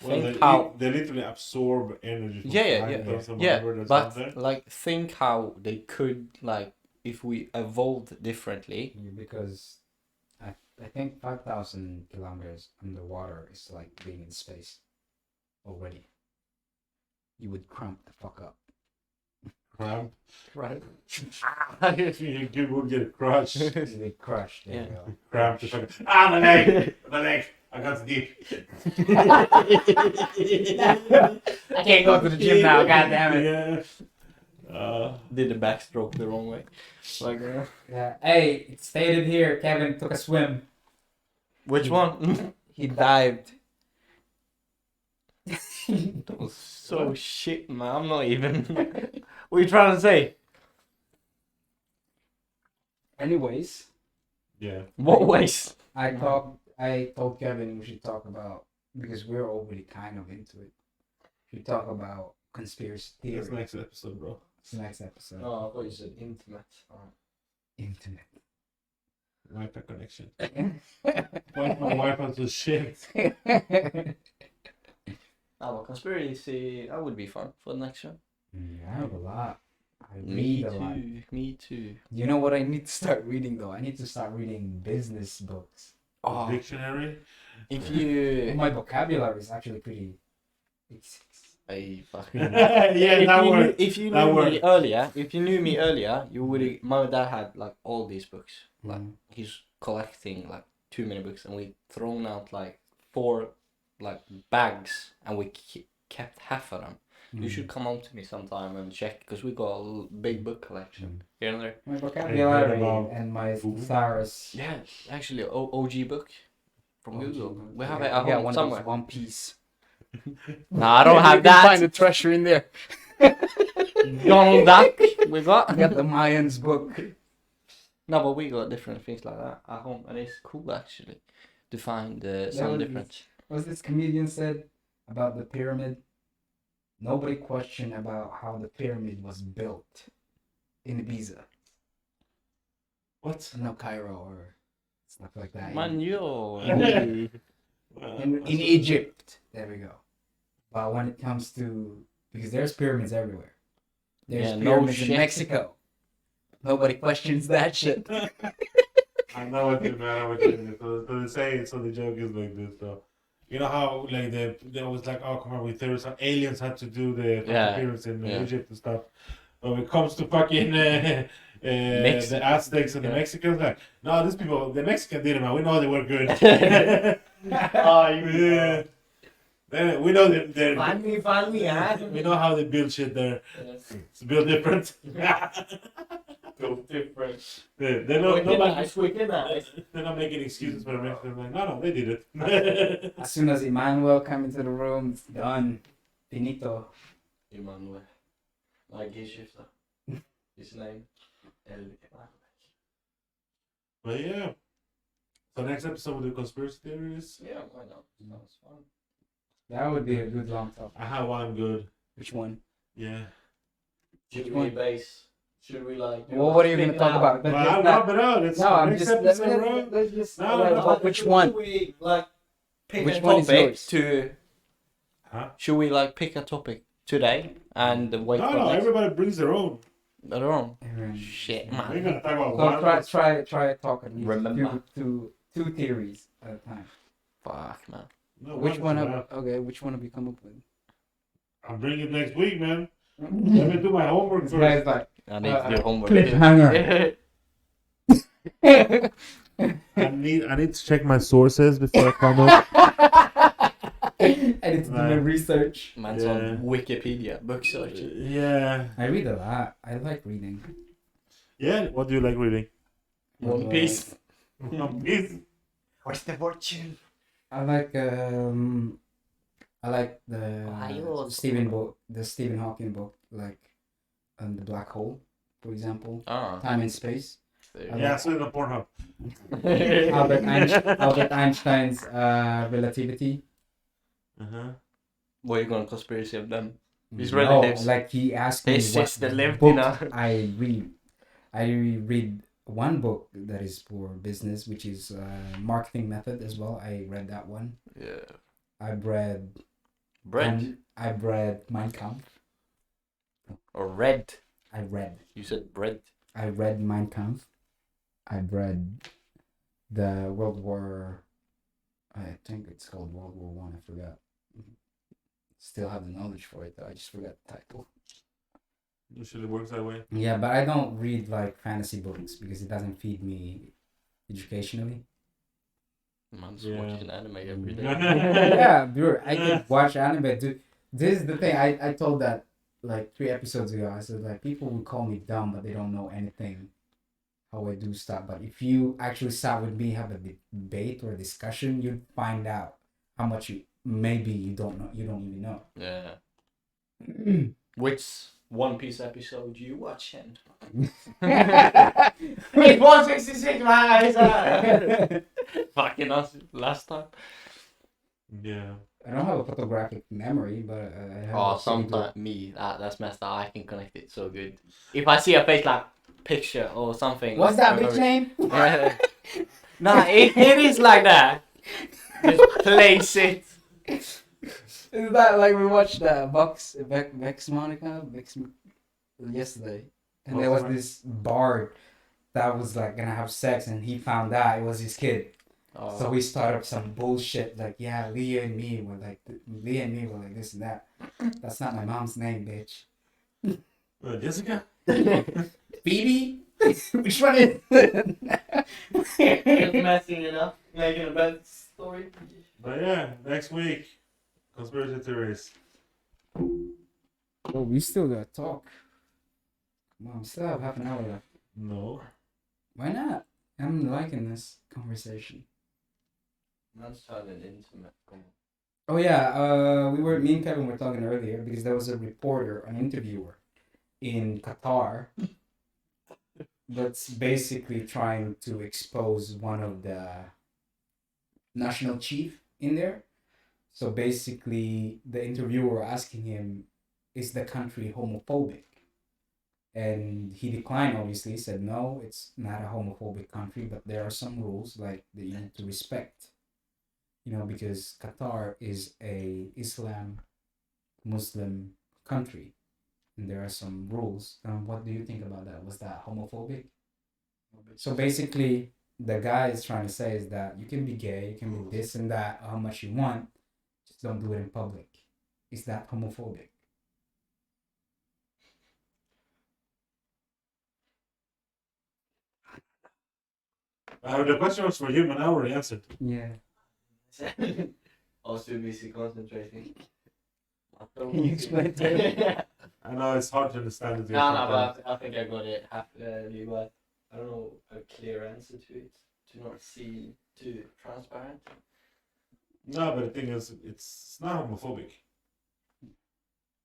Well, Think how. they literally absorb energy from Yeah, planets and Yeah, whatever that's but out there. like think how they could like if we evolved differently. Yeah, because I think 5,000 kilometers underwater is like being in space already. You would cramp the fuck up. Cramp. Right. You would get crushed. You get crushed. There Yeah. you go. Cramp the fuck. Ah, my leg! My leg! I got deep. I can't go to the gym now. God damn it. Yeah. Did the backstroke the wrong way. Like Yeah. Hey, it's stated here. Kevin took a swim. which one? He dived. That was so shit, man. I'm not even. What are you trying to say? Anyways, Yeah. What ways? I told Kevin we should talk about, because we're already kind of into it. We should talk about conspiracy That's theory. next episode, bro. It's the next episode. Oh, I thought you said intimate. Alright. Internet. Wi-Fi connection. My Wi-Fi was shit. Oh, conspiracy. That would be fun for the next show. I have a lot. I Me read a lot. too. Me too. You know what I need to start reading though? I need to start reading business books. Oh, Dictionary. if you. My vocabulary is actually pretty. I fucking. Yeah, if that you word. Knew, if you That knew word. me earlier, you would. My dad had like all these books. Like he's collecting like too many books, and we thrown out like 4 like bags, and we kept half of them. You should come on to me sometime and check, because we got a big book collection here and there. My vocabulary about and my books. thesaurus. Yeah, actually, OG book from Google. We have it I at got home one somewhere. of those One Piece. No, I don't have You can find that. the treasure in there. Donald Duck. We I got. got the Mayans book. No, but we got different things like that at home, and it's cool actually to find some was different. What was this comedian said about the pyramid? Nobody questioned about how the pyramid was built in Ibiza. What? No, Cairo or stuff like that. Man, yo. In Egypt. There we go. But when it comes to, because there's pyramids everywhere. There's Yeah, no pyramids in shit. Mexico. Nobody questions that shit. I know what you mean. I know what you mean. So they say, so the joke is like this. So you know how like they was like, oh come on, with theories how aliens had to do the Yeah. pyramids in Yeah. Egypt and stuff. But when it comes to fucking the Aztecs and the Yeah. Mexicans, like no, these people, the Mexicans did it, man. We know they were good. Oh, you Yeah. Then we know that they're. Finally, huh? We know how they build shit there. It's built different. Built different. They're not, Wicked nice. they're not making excuses for the Mexicans. Like, no, they did it. As soon as Emmanuel come into the room, it's done. Finito. Emmanuel. My gear shifter. His name. El Emmanuel. But yeah. So next episode we'll do conspiracy theories. Yeah, why not? Sounds fun. That would be a good long topic. I have one good. Which one? Yeah. Should one? we base? Should we like? Well, what are you going to talk about? But just I'll not- wrap it out. It's No, I'm next just. episode, bro. Let's just. No, like, no. which one? Should we like pick Which a one is topic yours? to? Huh? Should we like pick a topic today and wait No, for no, next? everybody brings their own. I don't know. Everyone- Shit, We're man. gonna talk about So one. try talk at least Remember. two theories at a time. Fuck, man. No, Which one? is Have, enough. okay, which one have you come up with? I'll bring it next week, man. Let me do my homework This first. guy's like I need to do homework. cliffhanger. I need to check my sources before I come up. I need to do my Right. research. Man's Yeah. on Wikipedia, book search. Yeah. I read a lot. I like reading. Yeah. What do you like reading? One Piece. One Piece. Where's the fortune? I like the Ohio. Stephen Hawking book, like the black hole, for example, Ah. time and space. Yeah, I saw it on Pornhub. Albert Einstein's relativity. Uh-huh. What are you gonna conspiracy of them? His No, relatives. like he asked me His what sister lived book in a- I read. I read one book that is for business, which is marketing method as well. I read that one. Yeah. I've read Bread I've read Mein Kampf. or red? You said bread. I read Mein Kampf. I've read the World War. I think it's called World War One. I forgot. Still have the knowledge for it though. I just forgot the title. Usually it works that way. Yeah, but I don't read like fantasy books because it doesn't feed me educationally. Man's Yeah. watching anime every day. Yeah, bro, I can watch anime. Dude, this is the thing. I told that like 3 episodes ago. I said like people will call me dumb, but they don't know anything how I do stuff. But if you actually sat with me, have a debate or a discussion, you'd find out how much you don't know. You don't even know. Yeah. Which One Piece episode you watching? It's 166, man. Fucking us last time. Yeah. I don't have a photographic memory, but I have. Oh, a pretty good- sometimes that's messed up. I can connect it so good. If I see a face like picture or something. What's that I bitch remember- name? Nah, it is like that. Just place it. Is that like we watched Vex Monica yesterday, and there was this bard that was like gonna have sex, and he found out it was his kid. Oh. So we started up some bullshit like, yeah, Leah and me were like this and that. That's not my mom's name, bitch. Jessica? Phoebe? Which one is it? Just messing it up, making a bad story. But yeah, next week, conspiracy theories. Oh, we still gotta talk. Come on, we still have half an hour left. No. Why not? I'm liking this conversation. Man's turning intimate. Oh yeah, me and Kevin were talking earlier because there was a reporter, an interviewer in Qatar that's basically trying to expose one of the national chief in there. So basically the interviewer asking him, is the country homophobic? And he declined, obviously, said no, it's not a homophobic country, but there are some rules like that you need to respect. You know, because Qatar is a Islam Muslim country, and there are some rules. What do you think about that? Was that homophobic? So basically, the guy is trying to say is that you can be gay, you can be this and that, how much you want, just don't do it in public. Is that homophobic? The question was for you, and I already answered. Yeah. I was too busy concentrating. Can you explain to him? I know it's hard to understand it. No, but I think I got it halfly, but I don't know a clear answer to it. To not seem too transparent. No, but the thing is, it's not homophobic.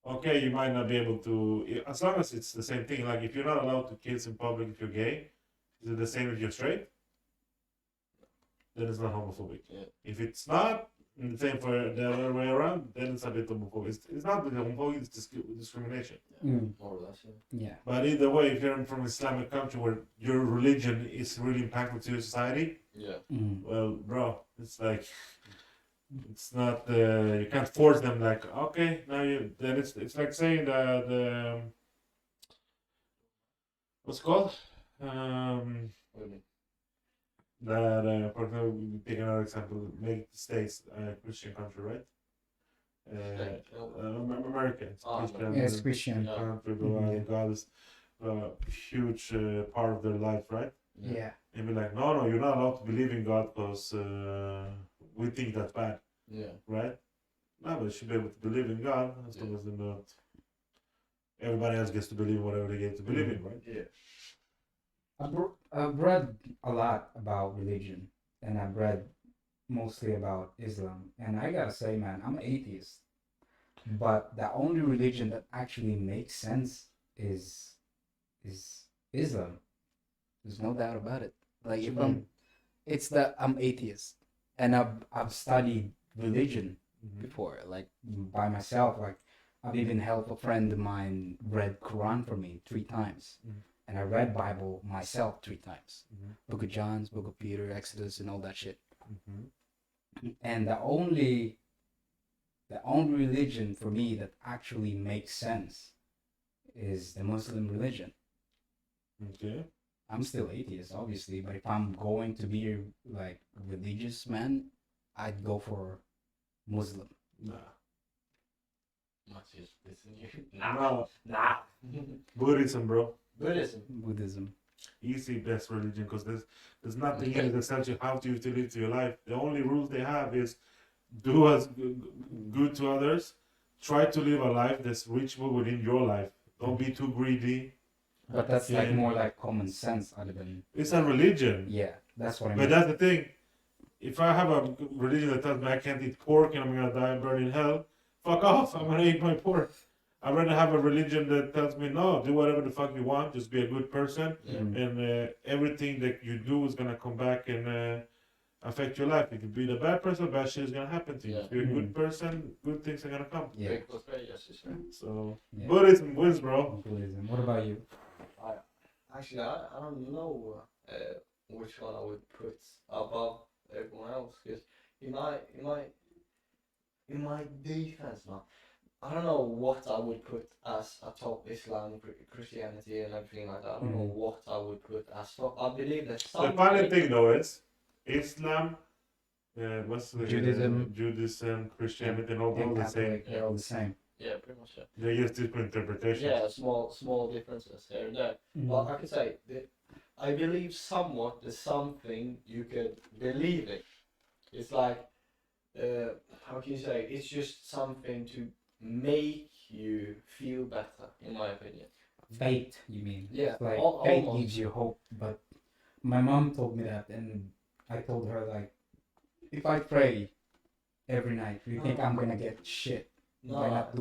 Okay, you might not be able to, as long as it's the same thing. Like if you're not allowed to kiss in public if you're gay, is it the same if you're straight? then it's not homophobic. Yeah. If it's not, and the same for the other way around, then it's a bit homophobic. It's not really homophobic, it's discrimination. More or less. Yeah. But either way, if you're from an Islamic country where your religion is really impactful to your society, Yeah. well, bro, it's like it's not you can't force them like okay now you then it's like saying the what's it called What do you mean? that for example we take another example make the States a Christian country, right? State, America, it's Ah, Christian Yeah, it's Christian. Yeah. country, Mhm. God is a huge part of their life, right? Yeah. And be like, no, you're not allowed to believe in God because we think that's bad, Yeah. right? No, but you should be able to believe in God as long as they're not. Everybody else gets to believe in whatever they get to believe in, right? Yeah. I've read a lot about religion, and I've read mostly about Islam. And I gotta say, man, I'm an atheist. But the only religion that actually makes sense is Islam. There's no doubt about it. Like if it's that I'm atheist, and I've studied religion before, like by myself. Like I've even helped a friend of mine read Quran for me 3 times, and I read Bible myself 3 times. Book of John's, Book of Peter, Exodus, and all that shit. And the only religion for me that actually makes sense is the Muslim religion. Okay. I'm still atheist, obviously, but if I'm going to be like religious man, I'd go for Muslim. Nah. What's just listen you? Nah. Nah. Buddhism, bro. Buddhism. Easy best religion because there's nothing in it that tells you how to live your life. The only rules they have is do as good to others. Try to live a life that's reachable within your life. Don't be too greedy. But that's like Yeah. more like common sense other than It's a religion. yeah. That's what I But mean. that's the thing. If I have a religion that tells me I can't eat pork and I'm gonna die and burn in hell, fuck off. I'm gonna eat my pork. I'd rather have a religion that tells me no, do whatever the fuck you want, just be a good person, and everything that you do is gonna come back and affect your life. If you be the bad person, bad shit is gonna happen to you. Yeah. If you're a good person, good things are gonna come. Yeah. Big plus very yes, is right. So Yeah. Buddhism wins, bro. Buddhism. What about you? Actually, I don't know which one I would put above everyone else because in my defense, man, I don't know what I would put as a top Islam, Christianity, and everything like that. I don't know what I would put as top. I believe that The something. funny thing though is Islam, what's the Judaism, Christianity, and all And the same. Catholic, they're all the same. Yeah, pretty much. Yeah. They just different interpretations. Yeah, small differences here and there. But I could say that I believe somewhat there's something you could believe in. It's like, how can you say? It's just something to make you feel better, in my opinion. Faith, you mean? Yeah, It's like al- faith almost. gives you hope. But my mom told me that, and I told her like, if I pray every night, do you think I'm gonna get shit by No, not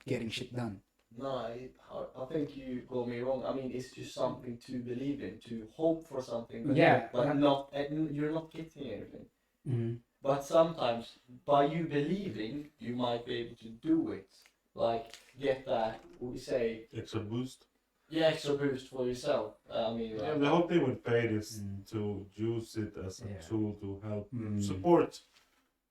getting shit done? no, I think you got me wrong. I mean, it's just something to believe in, to hope for something, but, Yeah, but that- not, you're not getting anything. Mm-hmm. But sometimes, by you believing, you might be able to do it. Like, get that, we say, Extra boost. extra boost for yourself. I mean, Yeah, like, the whole thing with faith is Mm. to use it as a Yeah. tool to help Mm. support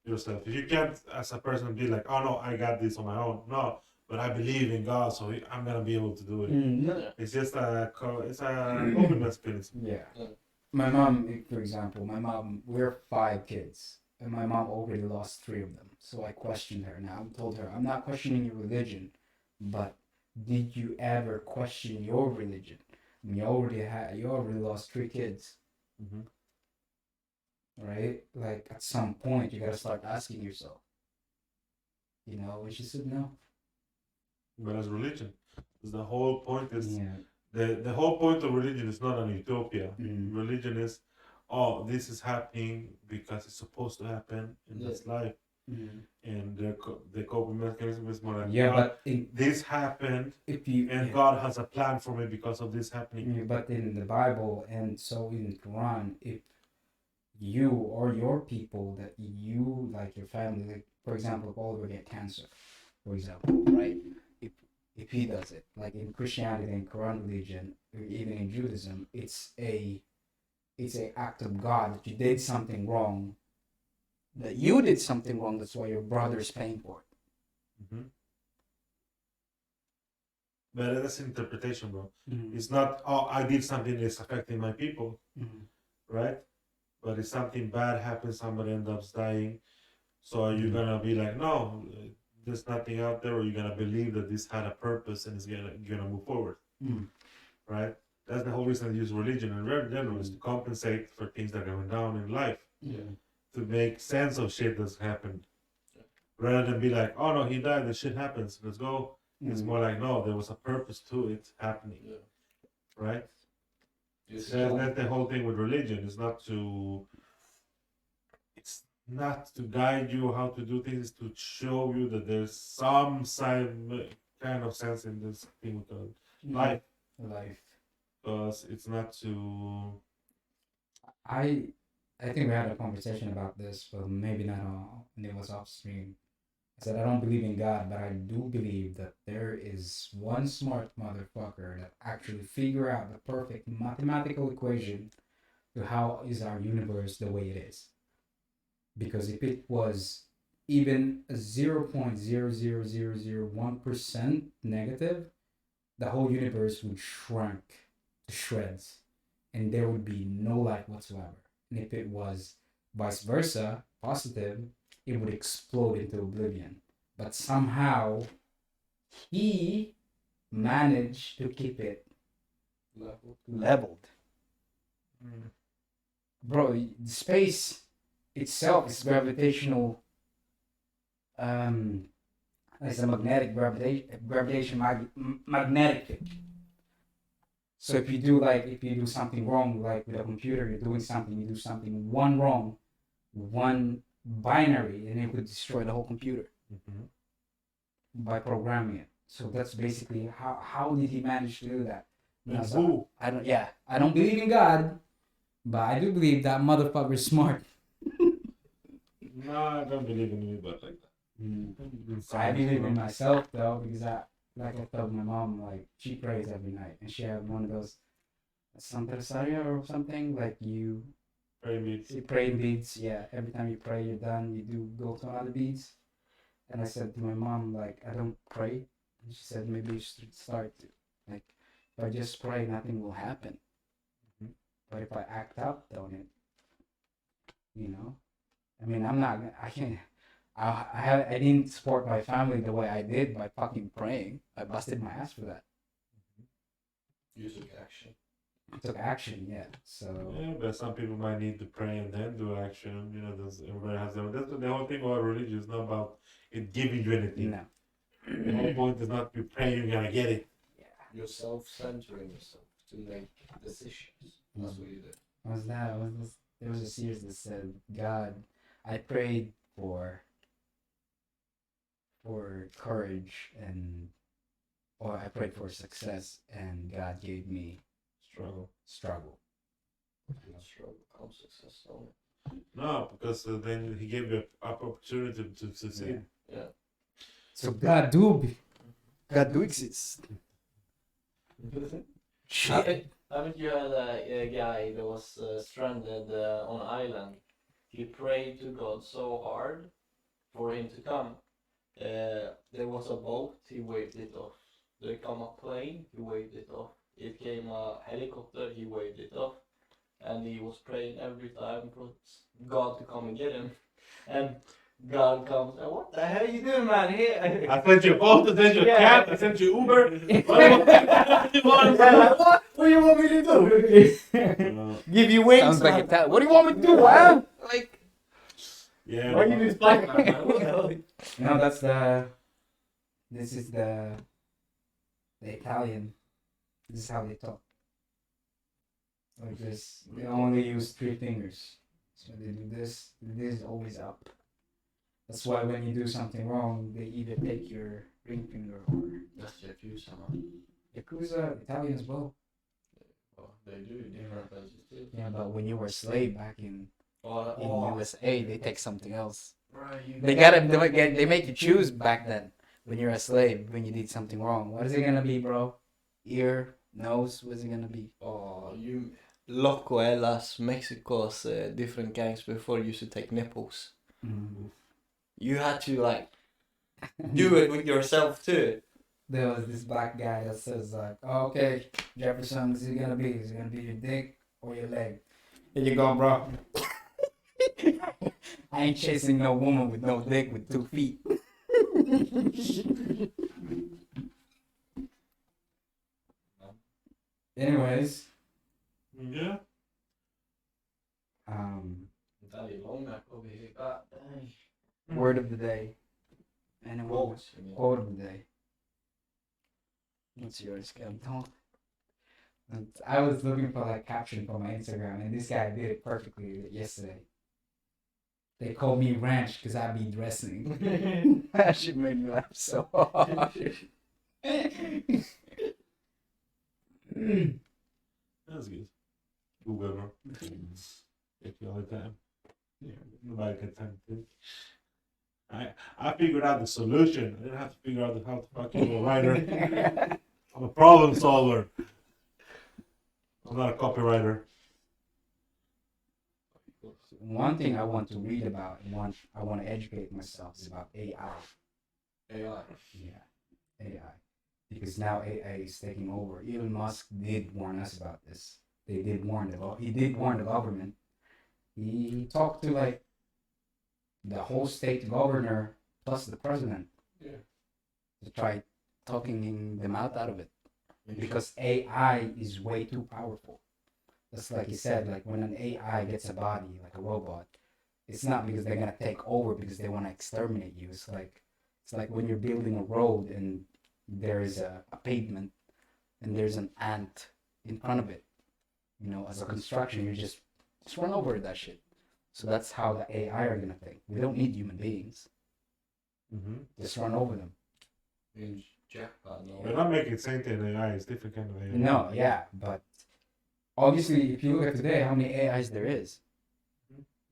yourself. If you can't, as a person, be like, "Oh no, I got this on my own." No, but I believe in God, so I'm gonna be able to do it. Mm. It's just it's a coping mechanism. Yeah. Yeah. My mom, for example, we're 5 kids, and my mom already lost 3 of them. So I questioned her. Now I told her, I'm not questioning your religion, but did you ever question your religion? I mean, you already lost 3 kids, Mhm. right? Like at some point, you gotta start asking yourself. You know, and she said no. But as religion, 'cause the whole point is Yeah. the whole point of religion is not an utopia. Mm. Religion is, oh, this is happening because it's supposed to happen in this life, Mm. and the coping mechanism is more like, Yeah, God, but this happened, if you and yeah. God has a plan for me because of this happening. But in the Bible and so in the Quran, if you or your people that you like your family, like for example, if Oliver get cancer, for example, right? If he does it, like in Christianity and Quran religion, or even in Judaism, it's a act of God that you did something wrong, that you did something wrong. That's why your brother is paying for it. Mhm. But that's interpretation, bro. Mm-hmm. It's not, oh, I did something that's affecting my people, Mm-hmm. right? But if something bad happens, somebody ends up dying. So are you Mhm. gonna be like, no, there's nothing out there, or you're gonna believe that this had a purpose and it's gonna move forward, Mm. right? That's the whole reason I use religion in general is to compensate for things that are going down in life, Yeah. to make sense of shit that's happened, rather than be like, oh no, he died, the shit happens, let's go. It's Mm. more like, no, there was a purpose to it happening, right? That's the whole thing with religion. It's not to guide you how to do things, it's to show you that there's some kind of sense in this thing with the life. Life. Because it's not to. I think we had a conversation about this, but maybe not on when it was off stream. I said I don't believe in God, but I do believe that there is one smart motherfucker that actually figure out the perfect mathematical equation to how is our universe the way it is. Because if it was even a 0.00001% negative, the whole universe would shrink to shreds and there would be no life whatsoever. And if it was vice versa, positive, it would explode into oblivion. But somehow he managed to keep it leveled. Bro, space itself is gravitational. It's a magnetic field. So if you do something wrong, like with a computer, you do something one wrong, one binary, and it could destroy the whole computer by programming it. So that's basically how did he manage to do that? And who? I don't believe in God, but I do believe that motherfucker is smart. No, I don't believe in anybody like that. I believe in myself though, because like I told my mom, like she prays every night, and she had one of those Santa Rosario or something, like you pray in beads. Yeah, every time you pray, you're done. You do go to other beads. And I said to my mom, like, I don't pray. And she said, maybe you should start to. Like, if I just pray, nothing will happen. But if I act up on it, I mean, I can't. I didn't support my family the way I did by fucking praying. I busted my ass for that. You took action. I took action, yeah. So yeah, but some people might need to pray and then do action. Everybody has their. That's the whole thing about religion. It's not about it giving you anything. no. The whole point is not to pray you're gonna get it. Yeah. You're self-centering yourself to make decisions. That's what you do. There was a series that said, God, I prayed for courage or I prayed for success, and God gave me struggle. Struggle comes success only. No, because then he gave you an opportunity to succeed. Yeah. So God do exist. Shit. Haven't you had a guy that was stranded on an island? He prayed to God so hard for him to come. There was a boat, he waved it off. There came a plane, he waved it off. It came a helicopter, he waved it off. And he was praying every time for God to come and get him. And God comes, and what the hell are you doing, man? Here. I sent you a boat, I sent you a cab, I sent you Uber. What do you want me to do? Give you wings? Sounds like a what do you want me to do, huh? Like, yeah. Why you do Spider-Man, man? What the hell? no, this is the Italian. This is how they talk. Like this, they only use 3 fingers. So they do this. This is always up. That's why when you do something wrong, they either take your ring finger or That's Yakuza, man. Yakuza, Italian as well. Well, they do different places too. Yeah, but when you were a slave back in In USA, they take something else. Right, They make you choose back then when you're a slave, when you did something wrong. What is it gonna be, bro? Ear, nose, what's it gonna be? Oh, you Loco Elas, Mexico's different gangs before used to take nipples. Mm. You had to like do it with yourself too. There was this black guy that says like, oh, okay, Jefferson, is it gonna be? Is it gonna be your dick or your leg? Here you go, bro. I ain't chasing no woman with no dick with 2 feet. Anyways, Yeah. word of the day. Anyone? Quote of the day. What's yours, Kevin? I was looking for like caption for my Instagram, and this guy did it perfectly yesterday. They call me Ranch because I be dressing. That shit made me laugh so hard. That's good. Google, bro. If you all the time. Yeah, nobody can time to think. I figured out the solution. I didn't have to figure out how to fucking be a writer. I'm a problem solver. I'm not a copywriter. One thing I want to read about and I want to educate myself is about AI. AI. Yeah, AI. Because now AI is taking over. Elon Musk did warn us about this. He did warn the government. He talked to like the whole state governor plus the president. Yeah. To try talking them out of it. Because AI is way too powerful. That's like he said, like when an AI gets a body, like a robot, it's not because they're gonna take over because they want to exterminate you. It's like when you're building a road and there is a pavement and there's an ant in front of it. You know, as a construction, you just run over that shit. So that's how the AI are gonna think. We don't need human beings. Just run over them. We're not making sentient AI. It's different kind of AI. No, yeah, but obviously, if you look at today, how many AIs there is.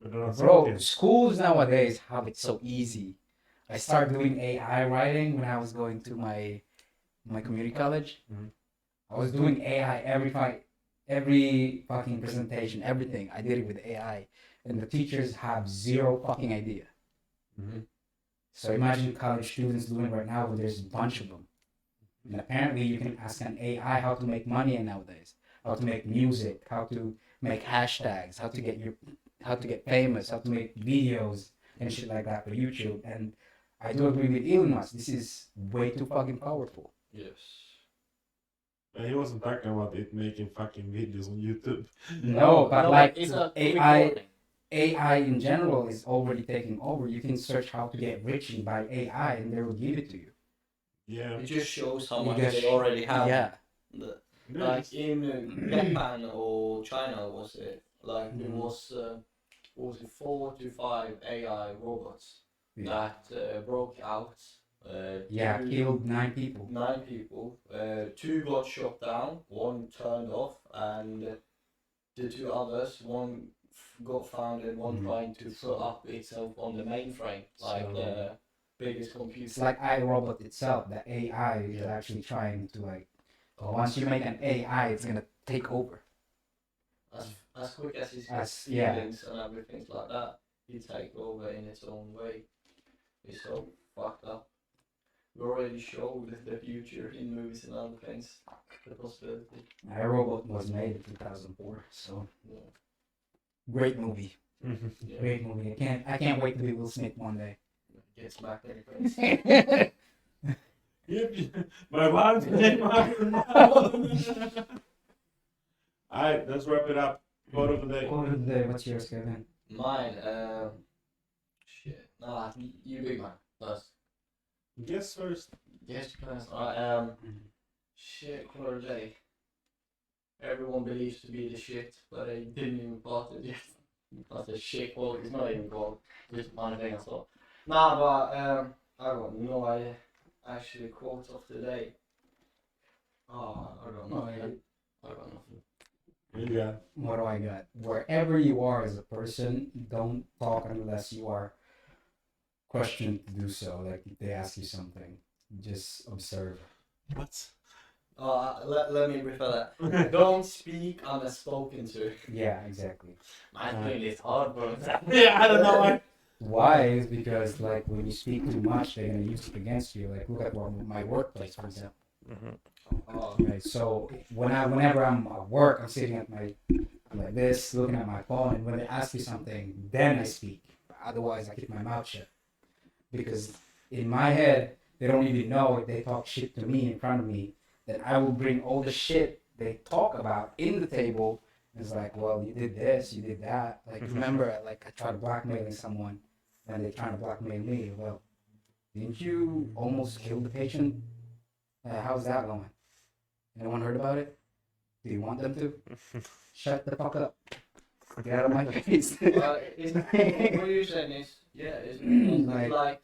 But they're not Bro, sentient. schools nowadays have it so easy. I started doing AI writing when I was going to my community college. I was doing AI every fucking presentation, everything. I did it with AI, and the teachers have zero fucking idea. So imagine college students doing it right now, where there's a bunch of them, and apparently you can ask an AI how to make money nowadays, how to make music, how to make hashtags, how to get famous, how to make videos and shit like that for YouTube. And I do agree with Elon Musk. This is way too fucking powerful. Yes. And he wasn't talking about it making fucking videos on YouTube. No, but like it's a AI in general is already taking over. You can search how to get rich by AI, and they will give it to you. Yeah. It just shows how You much just- they already have. Yeah. Like in Japan or China, was it? Like it was 4 to 5 AI robots that broke out. Killed 9 people. 9 people. 2 got shot down, 1 turned off, and the 2 others, one got found and one trying to put up itself on the mainframe, like So- the biggest computer. It's like iRobot itself. The AI is actually trying to like. Once you make an AI, it's gonna take over. As quick as his Yeah. feelings and everything like that, he take over in its own way. It's so fucked up. We already showed the future in movies and other things. The possibility. iRobot was made in 2004, so Yeah. great movie. Yeah. Great movie. I can't wait to be Will Smith one day. Get smacked in the face. Yep. My mom's name out your mouth. Alright, let's wrap it up. Quote of the day. Quote of the day. What's yours, Kevin? Mine, shit. Nah, you big man. First. Guess first. Yes, first. Shit, quote of the day. Everyone believes to be the shit, but they didn't even part it yet. That's a shit quote. It's not even quote. Just one thing I saw. Nah, but I don't know. I actually quote of the day. Oh, I don't know. Oh, yeah. I don't know. Yeah. What do I got? Wherever you are as a person, don't talk unless you are questioned to do so. Like if they ask you something, just observe. What? Let me refer that. Don't speak unless spoken to. Yeah, exactly. I think it's hard, bro. Yeah, I don't know why. Why is because like when you speak too much, they're gonna use it against you. Like look at my workplace, for example. Oh, Right. So whenever I'm at work, I'm sitting at I'm like this, looking at my phone, and when they ask me something, then I speak. Otherwise, I keep my mouth shut because in my head, they don't even know if they talk shit to me in front of me. Then I will bring all the shit they talk about in the table. It's like, well, you did this, you did that. Like remember, like I tried blackmailing someone, and they trying to blackmail me. Well, didn't you almost kill the patient? How's that going? Anyone heard about it? Do you want them to? Shut the fuck up. Get out of my face. what you're saying is, yeah, it's like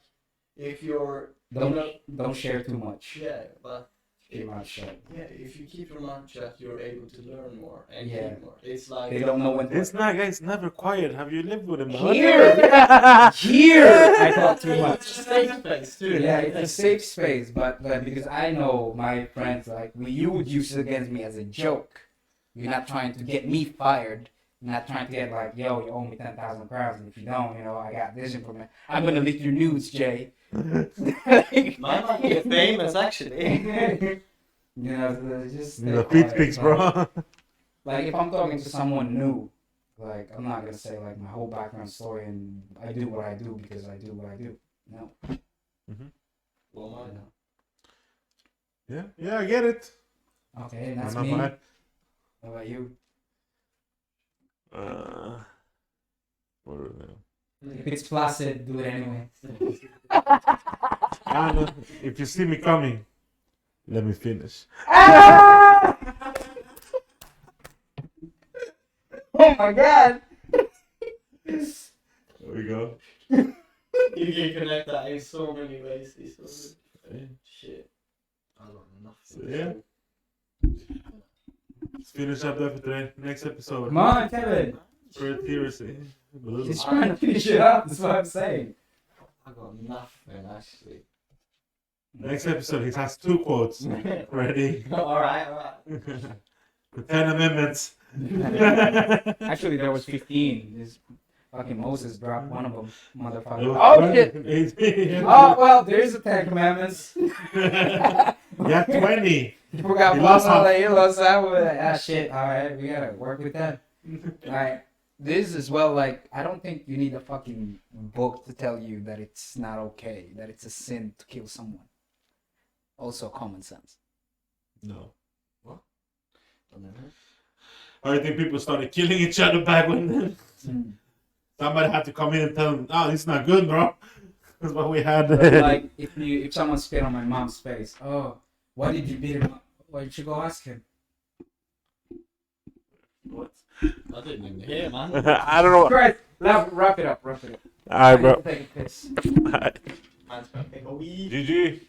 if you're Don't share too much. yeah, but Keep your mouth shut. yeah, if you keep your mouth shut, you're able to learn more and Yeah. keep more. It's like They don't know when This to. guy's never quiet. Have you lived with him? Here! Here! I talk too much. safe space too. Yeah, it's a safe space, but because I know my friends, like, you would use it against me as a joke. You're not trying to get me fired. You're not trying to get, like, yo, you owe me 10,000 crowns, and if you don't, I got this information. I'm gonna leak your news, Jay. Mine might get famous actually. Just The feet pics, bro. Like if I'm talking to someone new, like I'm not gonna say like my whole background story and I do what I do because I do what I do. No. Well, mine. Yeah, I get it. Okay, that's I'm me. not bad. How about you? What is it? If it's placid, do it anyway. Anna, if you see me coming, let me finish. Oh my god! There we go. You can connect that in so many ways. It's so good. Shit. I got So, nothing. yeah. Let's finish up there for today. Next episode. Come on, Kevin! Seriously. He's trying to finish it up, that's what I'm saying. I got nothing actually. Next episode, he has 2 quotes ready. Alright. The 10 Amendments. Actually, there was 15. This fucking Moses dropped one of them, motherfucker. It was Oh shit! 18. Oh well, there's the 10 Commandments. Yeah, 20. You forgot He one lost of some. the lost that one. Ah shit. Alright, we gotta work with that. Alright. This is well like I don't think you need a fucking book to tell you that it's not okay, that it's a sin to kill someone. Also common sense. No. What? I think people started killing each other back when somebody had to come in and tell them, "Oh, this is not good, bro." That's what we had. Like if someone spit on my mom's face, oh, why did you beat him up? Why did you go ask him? What? I didn't even hear, man. I don't know. Christ, wrap it up. Alright, I bro. need to take a piss. Man's gonna take a wee. GG.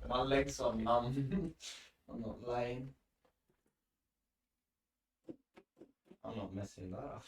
My legs are numb. I'm not lying. I'm not messing that up.